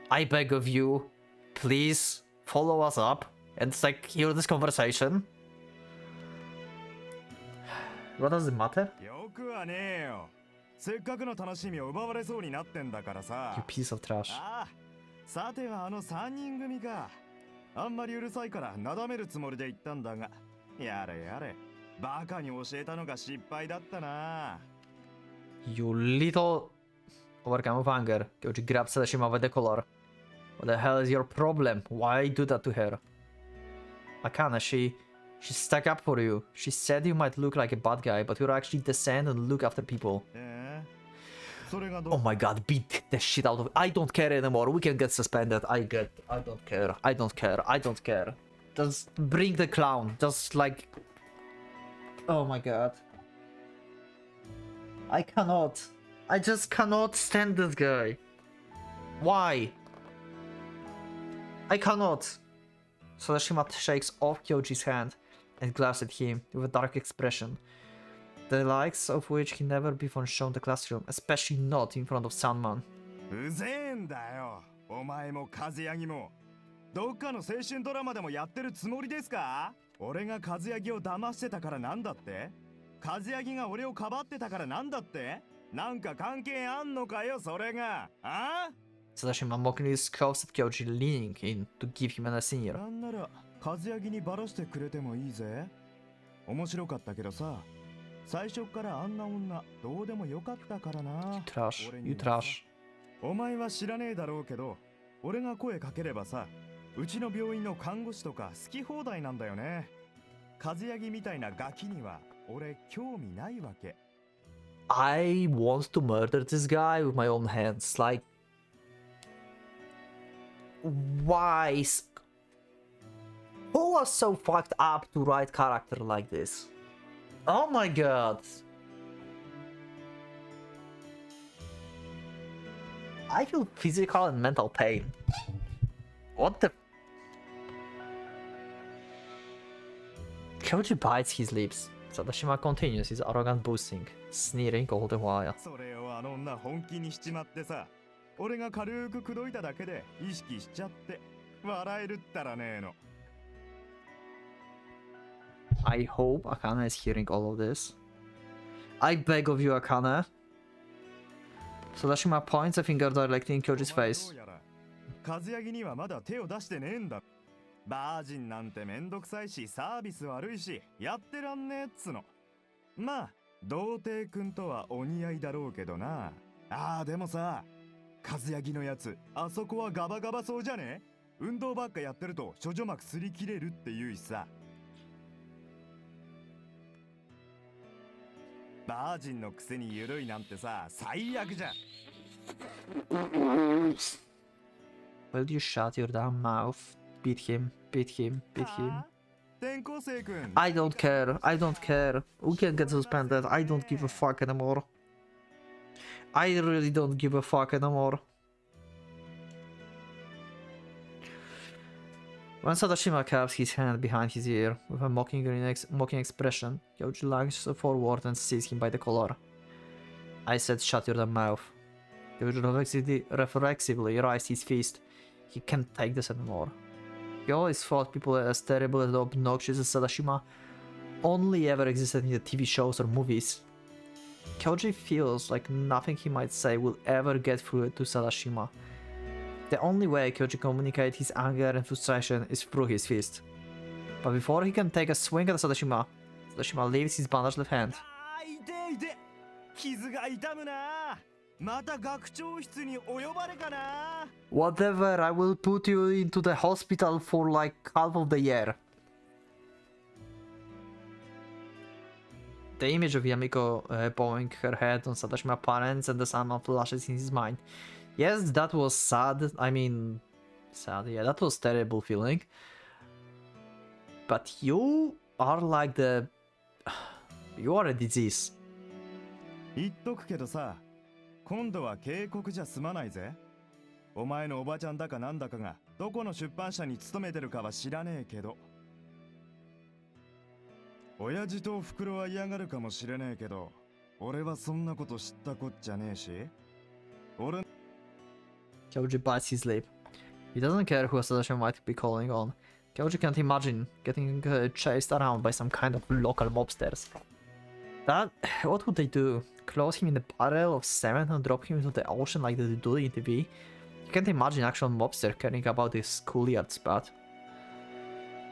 I beg of you, please follow us up and like hear this conversation. What does it matter? よくはねえよ。せっかくの楽しみを奪われそうになってんだからさ。 You piece of trash. ああ、さてはあの3人組か。あんまりうるさいからなだめるつもりで言ったんだが、やれやれ。バカに教えたのが失敗だったな。 You little overcome of anger. Kyoji grabs Sadashima by the collar. What the hell is your problem? Why do that to her? Akane, she stuck up for you. She said you might look like a bad guy, but you're actually decent and look after people. それがど Oh my god, beat the shit out of it. I don't care anymore. We can get suspended. I don't care. I don't care. I don't care. Just bring the clown. Just like... Oh my god. I cannot. I just cannot stand this guy. Why? I cannot. Sadashima shakes off Kyoji's hand and glares at him with a dark expression, the likes of which he never before shown the classroom, especially not in front of Sandman. うぜえんだよ。お前も和ヤギも。どっかの青春ドラマでもやってるつもりですか？俺が和ヤギを騙してたからなんだって？和ヤギが俺をかばってたからなんだって？なんか関係あんのかよ、それが。あ？ Sadashima mockingly scoffs at Kyoji, leaning in to give him an senior. なんなら和ヤギにバラしてくれてもいいぜ。面白かったけどさ、最初からあんな女どうでもよかったからな。Trash. You trash. お前は知らねえだろうけど、俺が声かければさ、うちの病院の看護師とか好き放題なんだよね。和ヤギみたいなガキには俺興味ないわけ。I want to murder this guy with my own hands. Like, why? Who was so fucked up to write character like this? Oh my god. I feel physical and mental pain. What the? Kyoji bites his lips. Sadashima continues his arrogant boasting, sneering all the while. それをあの女本気にしちまってさ、俺が軽く口説いただけで意識しちゃって笑えるったらねえの。I hope Akane is hearing all of this. I beg of you, Akane. Sadashima points a finger directly in Kyoji's face. 和ヤギにはまだ手を出してねえんだ。バージンなんてめんどくさいしサービス悪いしやってらんねえっつの。まあ童貞くんとはお似合いだろうけどな。ああでもさ、和ヤギのやつあそこはガバガバそうじゃね？運動ばっかやってると処女膜擦り切れるって言うしさ。バージンのくせに緩いなんてさ、最悪じゃん。 Will you shut your damn mouth? Beat him, beat him, beat him. 転校生くん。 I don't care, I don't care. We can get suspended, I don't give a fuck anymore. I really don't give a fuck anymore. When Sadashima cups his hand behind his ear with a mocking expression, Kyoji lunges forward and seizes him by the collar. I said shut your damn mouth. Kyoji reflexively raised his fist. He can't take this anymore. He always thought people as terrible and obnoxious as Sadashima only ever existed in the TV shows or movies. Kyoji feels like nothing he might say will ever get through to Sadashima. The only way Kyoji communicates his anger and frustration is through his fist. But before he can take a swing at Sadashima, Sadashima leaves his bandaged left hand. 痛い痛い。傷が痛むな。また学長室にお呼ばれかな。 Whatever, I will put you into the hospital for like half of the year. The image of Yamiko bowing her head on Sadashima's parents and the Sama flashes in his mind. Yes, that was sad. I mean, sad, yeah, that was terrible feeling. But you are like the... You are a disease. 言っとくけどさ、今度は警告じゃ済まないぜ。お前のおばちゃんだかなんだかがどこの出版社に勤めてるかは知らねえけど。親父とおふくろは嫌がるかもしれねえけど、俺はそんなこと知ったこっちゃねえし。俺 Kyoji bites his lip. He doesn't care who Sadashima might be calling on. Kyoji can't imagine getting chased around by some kind of local mobsters. That... What would they do? Close him in a barrel of cement and drop him into the ocean like they do in TV? You can't imagine actual mobster caring about this schoolyard spot.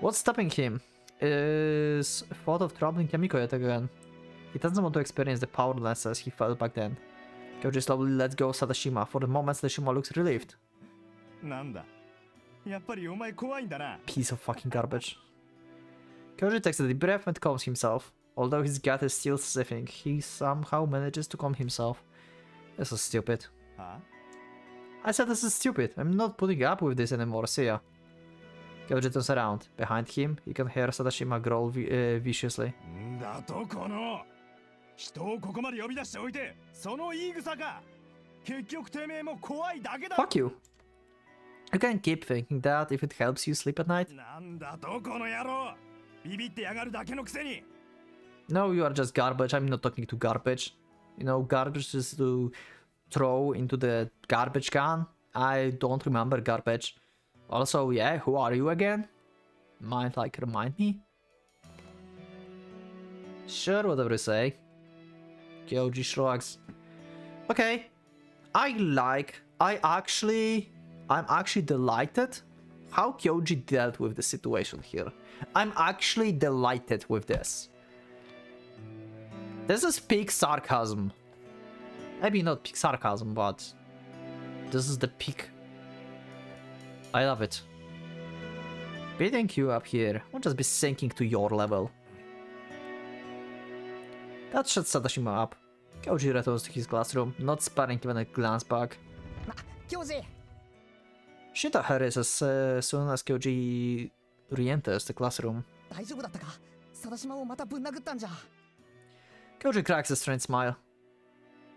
What's stopping him? Is thought of troubling Yamiko yet again. He doesn't want to experience the powerlessness he felt back then. Kyoji slowly lets go of Sadashima. For the moment, Sadashima looks relieved. なんだ。やっぱりお前怖いんだな。 Piece of fucking garbage. Kyoji takes a deep breath and calms himself. Although his gut is still sniffing, he somehow manages to calm himself. This is stupid. は I said this is stupid. I'm not putting up with this anymore, see ya. Kyoji turns around. Behind him, you can hear Sadashima growl viciously. んだとこの人をここまで呼び出しておいて、その言い草か。結局てめえも怖いだけだ。 Fuck you. You can keep thinking that if it helps you sleep at night. なんだとこの野郎。ビビってやがるだけのくせに。 No, you are just garbage. I'm not talking to garbage. You know, garbage is to throw into the garbage can. I don't remember garbage. Also, yeah, who are you again? Might like remind me? Sure, whatever you say. Kyoji shrugs. Okay. I'm actually delighted how Kyoji dealt with the situation here. I'm actually delighted with this. This is peak sarcasm. Maybe not peak sarcasm, but this is the peak. I love it. Beating you up here won't just be sinking to your level. That shuts Sadashima up. Kyoji returns to his classroom, not sparing even a glance back. 教授 Shinta hurries as soon as Kyoji re-enters the classroom. 大丈夫だったか貞島をまたぶん殴ったんじゃ Kyoji cracks a strange smile.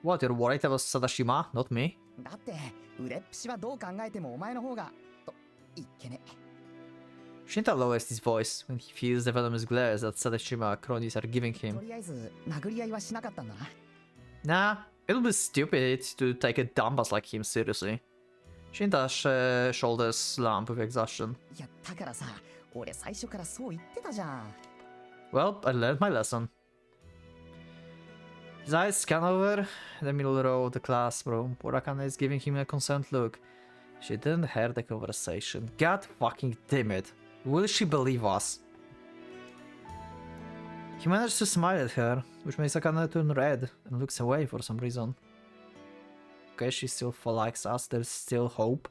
What, you're worried about Sadashima, not me? だって腕っぷしはどう考えてもお前の方がといっけね Shinta lowers his voice when he feels the venomous glares that Sadashima cronies are giving と him. りあえず殴り合いはしなかったんだな Nah, it'll be stupid to take a dumbass like him seriously. Shinta's shoulders slump with exhaustion. いやだからさ俺最初からそう言ってたじゃん Well, I learned my lesson. His eyes scan over the middle row of the classroom, where Akane is giving him a concerned look. She didn't hear the conversation. God fucking damn it. Will she believe us? He managed to smile at her, which makes Akane turn red and looks away for some reason. Okay, she still likes us, there's still hope.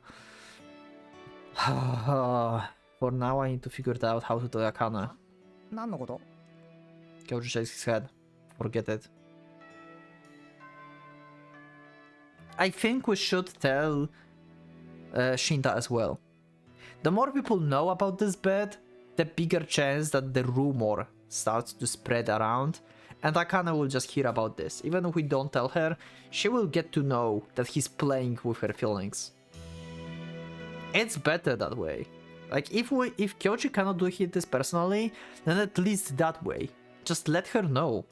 For now, I need to figure it out how to tell Akane. 何のこと？ Kyoji shakes his head. Forget it. I think we should tell Shinta as well. The more people know about this bed, the bigger chance that the rumor starts to spread around, and Akane will just hear about this. Even if we don't tell her, she will get to know that he's playing with her feelings. It's better that way. Like, if Kyoji cannot do this personally, then at least that way. Just let her know.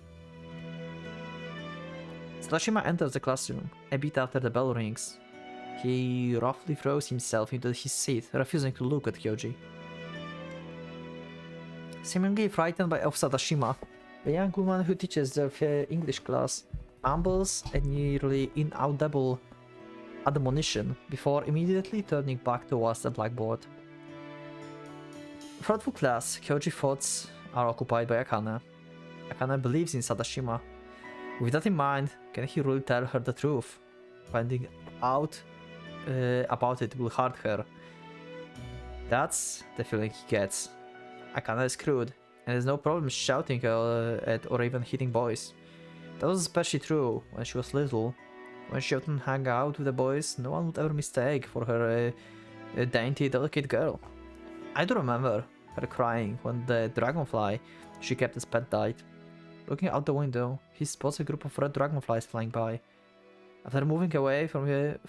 Sadashima enters the classroom, a bit after the bell rings. He roughly throws himself into his seat, refusing to look at Kyoji. Seemingly frightened of Sadashima, the young woman who teaches the English class mumbles a nearly inaudible admonition before immediately turning back towards the blackboard. Throughout the class, Kyoji's thoughts are occupied by Akane. Akane believes in Sadashima. With that in mind, can he really tell her the truth? Finding out about it will hurt her. That's the feeling he gets. Akane is crude, and has no problem shouting at or even hitting boys. That was especially true when she was little. When she often hung out with the boys, no one would ever mistake for her a dainty, delicate girl. I do remember her crying when the dragonfly she kept as pet died. Looking out the window, he spots a group of red dragonflies flying by. After moving away from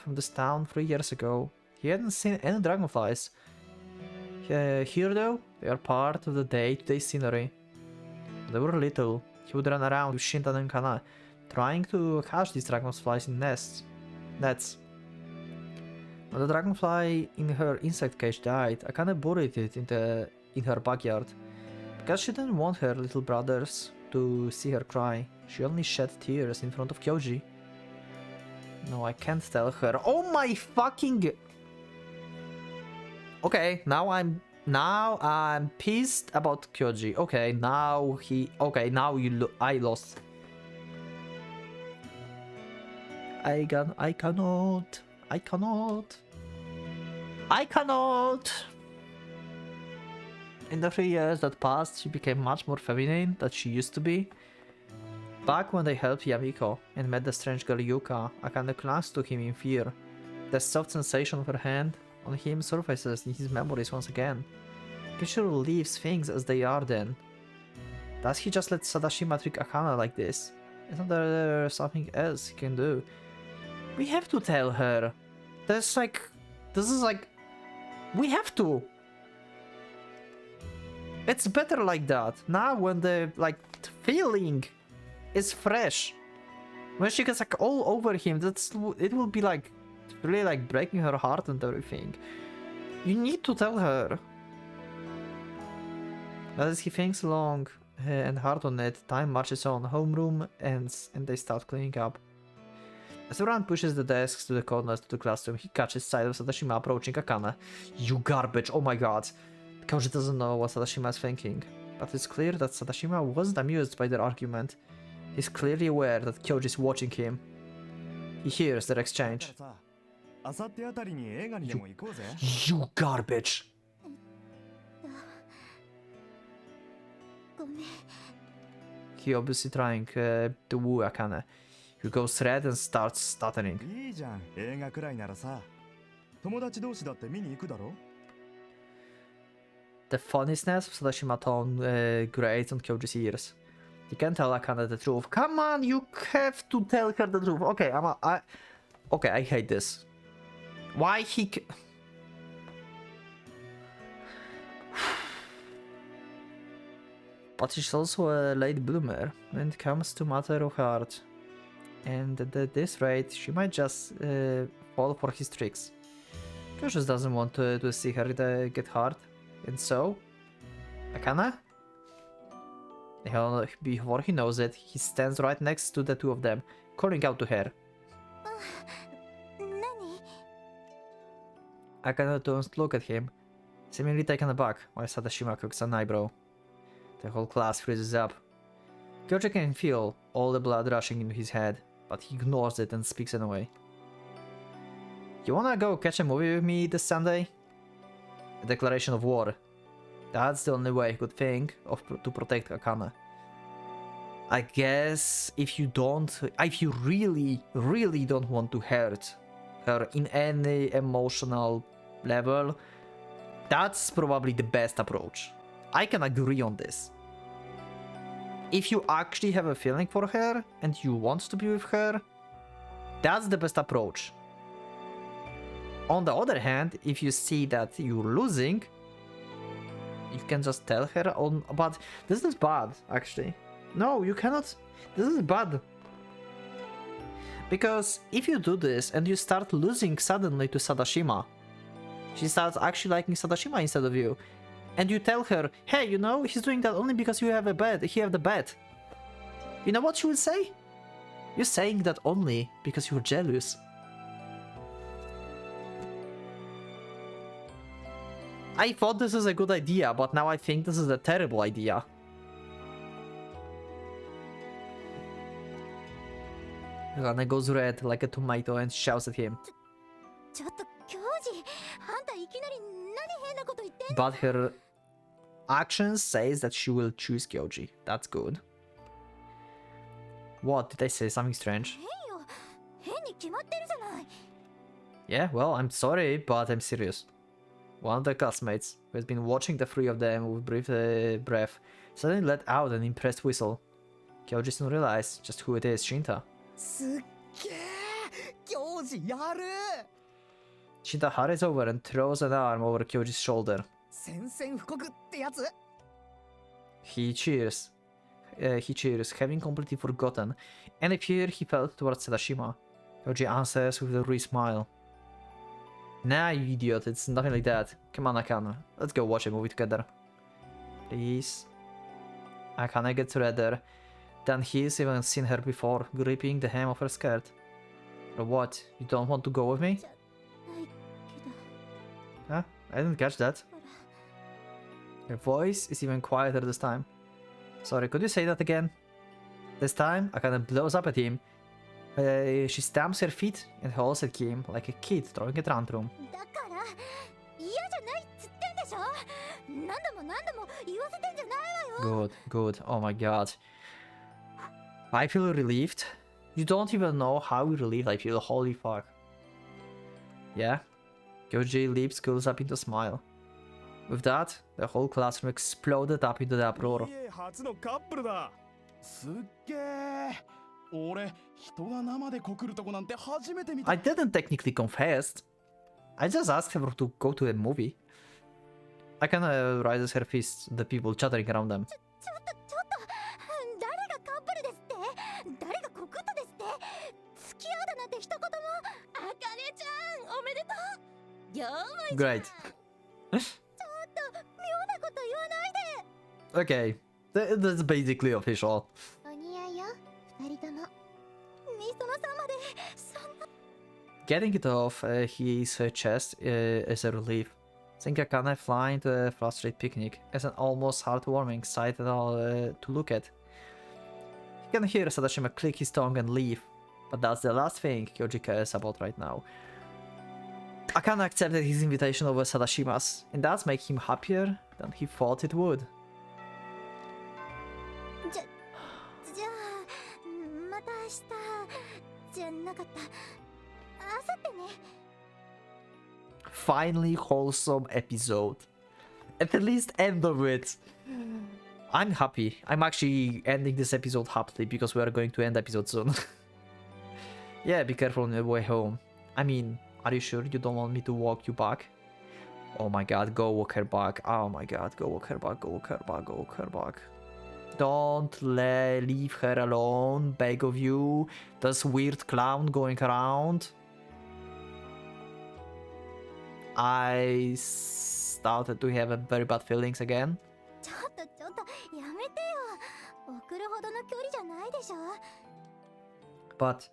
this town 3 years ago, he hadn't seen any dragonflies. Here though, they are part of the day-to-day scenery. When they were little, he would run around with Shinta and Kana, trying to catch these dragonflies in nets. When the dragonfly in her insect cage died, Akane buried it in her backyard. Because she didn't want her little brothers to see her cry, she only shed tears in front of Kyoji. No, I can't tell her. Oh my fucking... Okay, now I'm pissed about Kyoji. Okay, now I lost. I cannot. In the 3 years that passed, she became much more feminine than she used to be. Back when they helped Yamiko and met the strange girl Yuka, Akane clung to him in fear. The soft sensation of her hand on him surfaces in his memories once again. Kishiro leaves things as they are then. Does he just let Sadashima trick Akane like this? Isn't there something else he can do? We have to tell her. We have to. It's better like that. Now when the feeling is fresh. When she gets all over him, it will be really breaking her heart and everything. You need to tell her. As he thinks long and hard on it, time marches on. Homeroom ends and they start cleaning up. As everyone pushes the desks to the corners of the classroom, he catches sight of Sadashima approaching Akane. You garbage, oh my god. Kyoji doesn't know what Sadashima is thinking, but it's clear that Sadashima wasn't amused by their argument. He's clearly aware that Kyoji is watching him. He hears their exchange. You garbage! He obviously trying to woo Akane, who goes red and starts stuttering. The funniness of Sadashima tone grates on Kyoji's ears. He can tell Akane the truth. Come on, you have to tell her the truth. Okay, I hate this. Why he... But she's also a late bloomer when it comes to matter of heart. And at this rate, she might just fall for his tricks. Kyoji doesn't want to see her get hurt. And so, Akane? Before he knows it, he stands right next to the two of them, calling out to her. Akane doesn't look at him, seemingly taken aback, while Sadashima cocks an eyebrow. The whole class freezes up. Kyoji can feel all the blood rushing into his head, but he ignores it and speaks anyway. You wanna go catch a movie with me this Sunday? A declaration of war. That's the only way he could think of to protect Akane. I guess if you really, really don't want to hurt her in any emotional level, that's probably the best approach. I can agree on this. If you actually have a feeling for her and you want to be with her, that's the best approach. On the other hand, if you see that you're losing, you can just tell her on, but this is bad actually. No, you cannot. This is bad. Because if you do this and you start losing suddenly to Sadashima, she starts actually liking Sadashima instead of you. And you tell her, hey, you know, he's doing that only because you have a bed. He have the bed. You know what she would say? You're saying that only because you're jealous. I thought this is a good idea, but now I think this is a terrible idea. Akane goes red like a tomato and shouts at him. But her actions says that she will choose Kyoji. That's good. What? Did I say something strange? Yeah, well, I'm sorry, but I'm serious. One of the classmates, who has been watching the three of them with brief breath, suddenly let out an impressed whistle. Kyoji soon realized just who it is, Shinta. Shinta hurries over and throws an arm over Kyoji's shoulder. He cheers, having completely forgotten any fear he felt towards Sadashima. Kyoji answers with a wry smile. Nah, you idiot, it's nothing like that. Come on, Akane, let's go watch a movie together. Please. Akane gets redder than he's even seen her before, gripping the hem of her skirt. Or what, you don't want to go with me? Huh? I didn't catch that. Her voice is even quieter this time. Sorry, could you say that again? This time, Akane blows up at him. She stamps her feet and hauls at him like a kid throwing a tantrum. Good, good. Oh my god. I feel relieved. You don't even know how relieved I feel. Holy fuck. Yeah? Kyoji lips curls up into a smile. With that, the whole classroom exploded up into the uproar. I didn't technically confess. I just asked her to go to a movie. Akane raises her fist, the people chattering around them. Great. Okay, that's basically official. Getting it off his chest is a relief. Seeing Akane flying to a frustrated picnic is an almost heartwarming sight at all to look at. He can hear Sadashima click his tongue and leave, but that's the last thing Kyoji cares about right now. Akane accepted his invitation over Sadashima's, and that's make him happier than he thought it would. Finally wholesome episode. At the least end of it. I'm happy. I'm actually ending this episode happily because we are going to end episode soon. Yeah, be careful on your way home. I mean, are you sure you don't want me to walk you back? Oh my god, go walk her back. Oh my god, go walk her back, go walk her back, go walk her back. Don't leave her alone, beg of you. This weird clown going around. I started to have very bad feelings again. But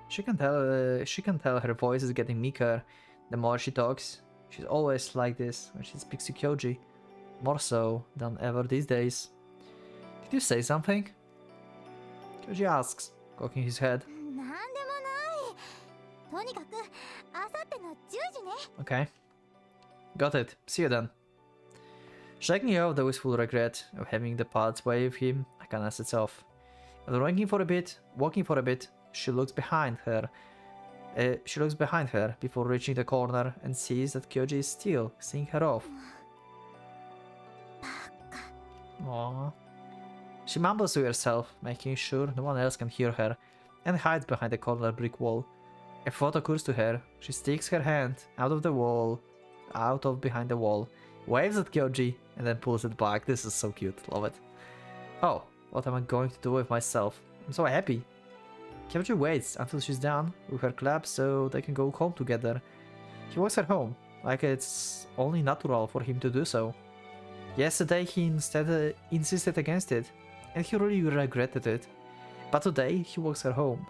she can tell her voice is getting meeker the more she talks. She's always like this when she speaks to Kyoji, more so than ever these days. Did you say something? Kyoji asks, cocking his head. とにかくあさっての10時ね。 Okay. Got it. See you then. Shaking off the wistful regret of having the parts way with him, Akane sets off. After walking for a bit, she looks behind her. Before reaching the corner and sees that Kyoji is still seeing her off. Aww. She mumbles to herself, making sure no one else can hear her, and hides behind the corner brick wall. A thought occurs to her. She sticks her hand out of behind the wall, waves at Kyoji, and then pulls it back. This is so cute. Love it. Oh, what am I going to do with myself? I'm so happy. Kyoji waits until she's done with her clap so they can go home together. He walks her home, like it's only natural for him to do so. Yesterday he instead insisted against it, and he really regretted it. But today he walks her home,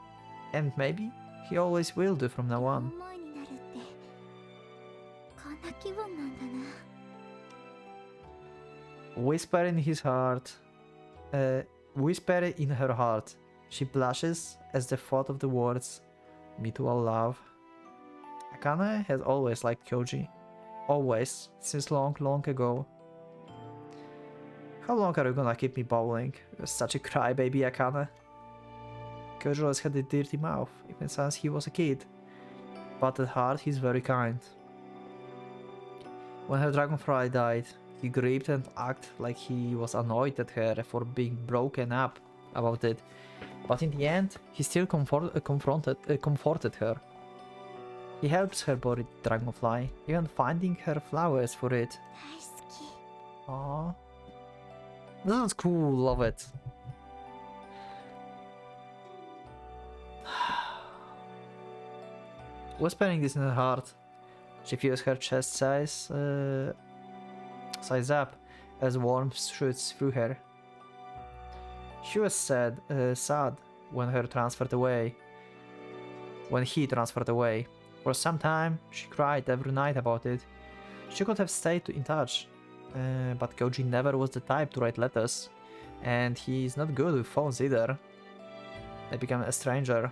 and maybe he always will do from now on. 思いになるってこんな気分なんだな。 Whisper in her heart. She blushes as the thought of the words mutual love. Akane has always liked Kyoji. Always, since long, long ago. How long are you gonna keep me bowling? You're such a crybaby, Akane. Kyoji always had a dirty mouth, even since he was a kid. But at heart, he's very kind. When her dragonfly died, he grieved and acted like he was annoyed at her for being broken up about it. But in the end, he still comforted her. He helps her bury the dragonfly, even finding her flowers for it. 大好き。 Aww. This is cool, love it. Whispering this in her heart, she feels her chest size up as warmth shoots through her. She was sad when he transferred away. For some time, she cried every night about it. She could have stayed in touch, but Kyoji never was the type to write letters, and he's not good with phones either. They became estranged,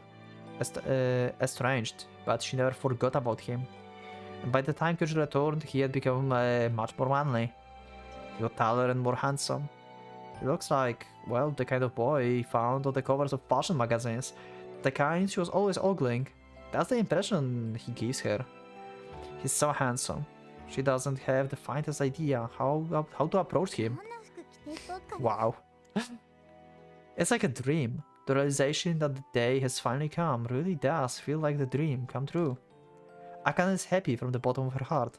but she never forgot about him. And by the time Kyoji returned, he had become much more manly. He got taller and more handsome. He looks like, well, the kind of boy found on the covers of fashion magazines. The kind she was always ogling. That's the impression he gives her. He's so handsome. She doesn't have the faintest idea how to approach him. どんな服着ていこうかな。 Wow. It's like a dream. The realization that the day has finally come really does feel like the dream come true. Akane is happy from the bottom of her heart.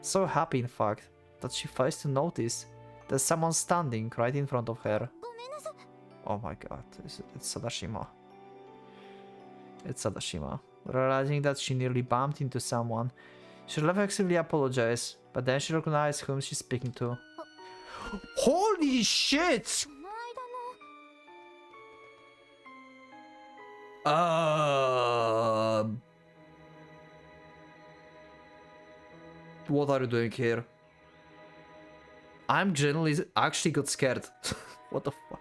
So happy, in fact, that she fails to notice there's someone standing right in front of her. ごめんなさい。 Oh my god, it's Sadashima. It's Sadashima. Realizing that she nearly bumped into someone, she reflexively apologized, but then she recognized whom she's speaking to. Holy shit! その間の What are you doing here? I'm genuinely actually got scared. What the fuck?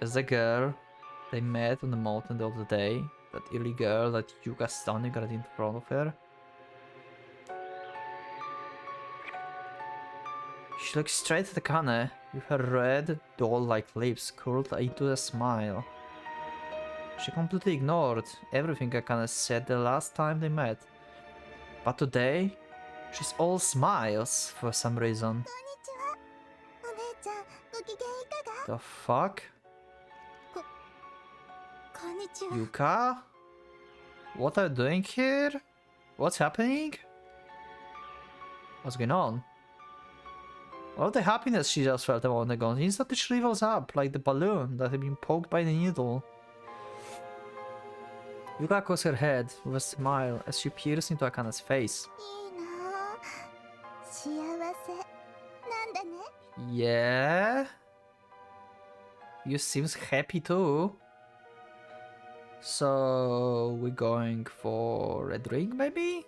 As the girl they met on the mountain the other day, that eerie girl that Yuka's standing right in front of her. She looks straight at Akane with her red, doll-like lips curled into a smile. She completely ignored everything Akane said the last time they met. But today, she's all smiles for some reason. こんにちは。お姉ちゃん、ご機嫌いかが？ The fuck? こんにちは。 Yuka? What are you doing here? What's happening? What's going on? All the happiness she just felt a moment ago instantly shrivels up like the balloon that had been poked by the needle. Yuka cocks her head with a smile as she peers into Akane's face. いいなぁ。幸せなんだね。 Yeah? You seems happy too. So we're going for a drink maybe?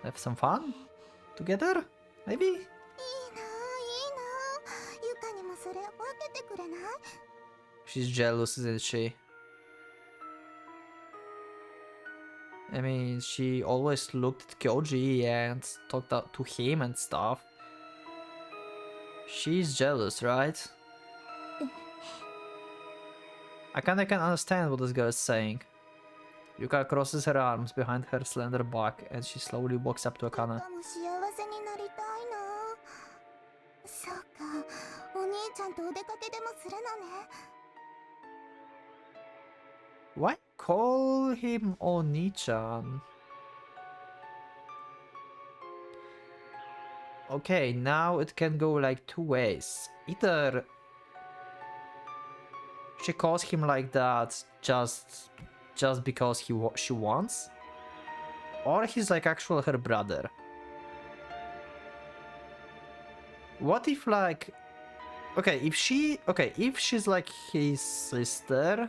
Have some fun together, maybe? いいなあいいなあゆかにもそれ分けてくれない？ She's jealous, isn't she? I mean, she always looked at Kyoji and talked out to him and stuff. She's jealous, right? I kinda can understand what this girl is saying. Yuka crosses her arms behind her slender back and she slowly walks up to Akane. かも幸せになりたいな。そうか、お兄ちゃんとお出かけでもするのね。 Why call him Oni-chan? Okay, now it can go like two ways. Either she calls him like that just because she wants, or he's like actually her brother. What if like, if she's like his sister,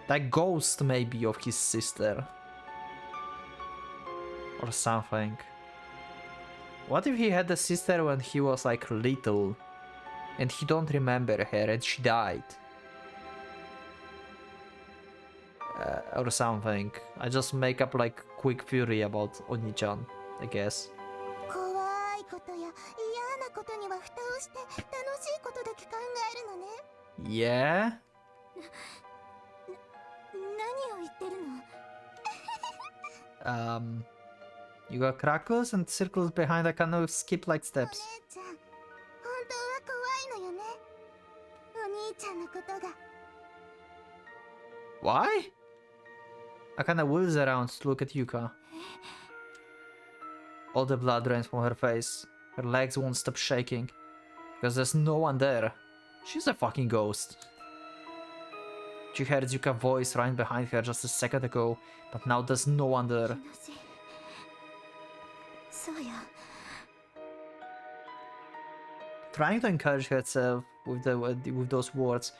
like ghost maybe of his sister or something. What if he had a sister when he was like little and he don't remember her and she died? Or something. I just make up like quick theory about Oni-chan, I guess. 怖いことや嫌なことには蓋をして楽しいことだけ考えるのね。 Yeah? 何を言ってるの？ You got crackles and circles behind. I can skip like お steps. 姉ちゃん、本当は怖いのよね。お兄ちゃんのことが。 Why? I kinda wheels around to look at Yuka. All the blood drains from her face. Her legs won't stop shaking. Because there's no one there. She's a fucking ghost. She heard Yuka's voice right behind her just a second ago, but now there's no one there. そうや。 Trying to encourage herself with those words,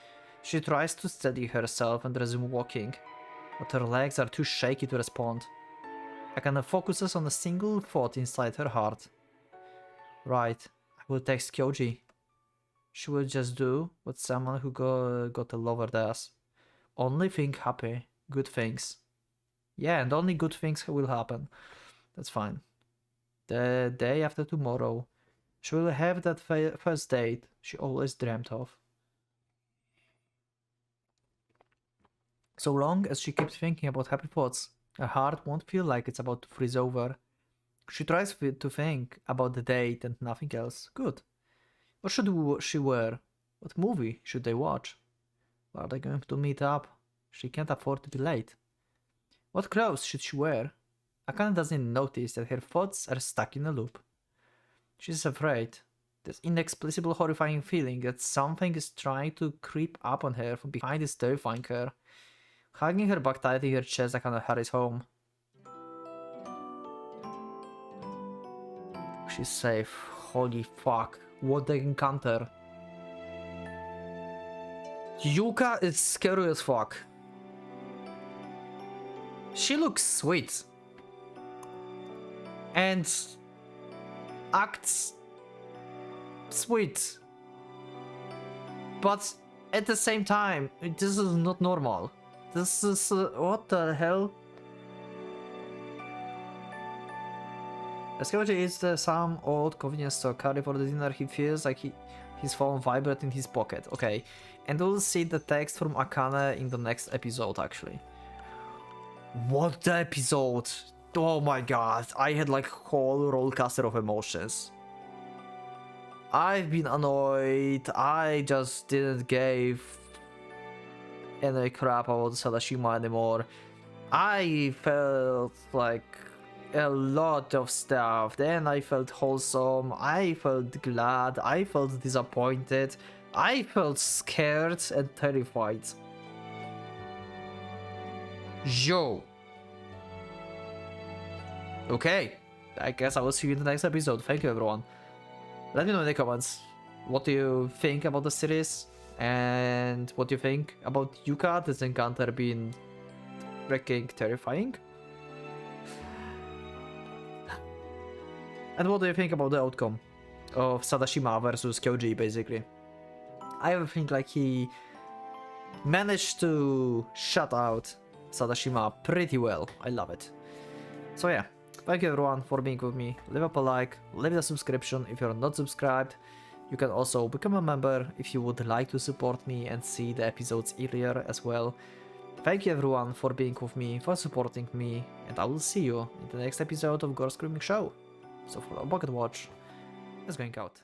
she tries to steady herself and resume walking, but her legs are too shaky to respond. Akane focuses on a single thought inside her heart. Right, I will text Kyoji. She will just do what someone who got a lover does. Only think happy, good things. Yeah, and only good things will happen. That's fine. The day after tomorrow, she will have that first date she always dreamt of. So long as she keeps thinking about happy thoughts, her heart won't feel like it's about to freeze over. She tries to think about the date and nothing else. Good. What should she wear? What movie should they watch? Where are they going to meet up? She can't afford to be late. What clothes should she wear? Akane doesn't notice that her thoughts are stuck in a loop. She's afraid. This inexplicable horrifying feeling that something is trying to creep up on her from behind is terrifying her. Hugging her back tight in her chest, Akane hurries home. She's safe. Holy fuck. What an encounter. Yuka is scary as fuck. She looks sweet. And acts sweet. But at the same time, this is not normal. This is... what the hell? As Kyoji eats some old convenience store curry for the dinner, he feels like his phone vibrates in his pocket. Okay, and we'll see the text from Akane in the next episode, actually. What the episode? Oh my god, I had like whole rollercoaster of emotions. I've been annoyed, I just didn't give any crap about Sadashima anymore. I felt like a lot of stuff. Then I felt wholesome, I felt glad, I felt disappointed, I felt scared and terrified. Yo. Okay, I guess I will see you in the next episode. Thank you everyone. Let me know in the comments what do you think about the series and what you think about Yuka, this encounter being freaking terrifying. And what do you think about the outcome of Sadashima versus Kyoji, basically? I think like he managed to shut out Sadashima pretty well. I love it. So yeah, thank you everyone for being with me. Leave up a like, leave a subscription if you're not subscribed. You can also become a member if you would like to support me and see the episodes earlier as well. Thank you everyone for being with me, for supporting me, and I will see you in the next episode of Gore Screaming Show. So for the Pocket Watch, it's going out.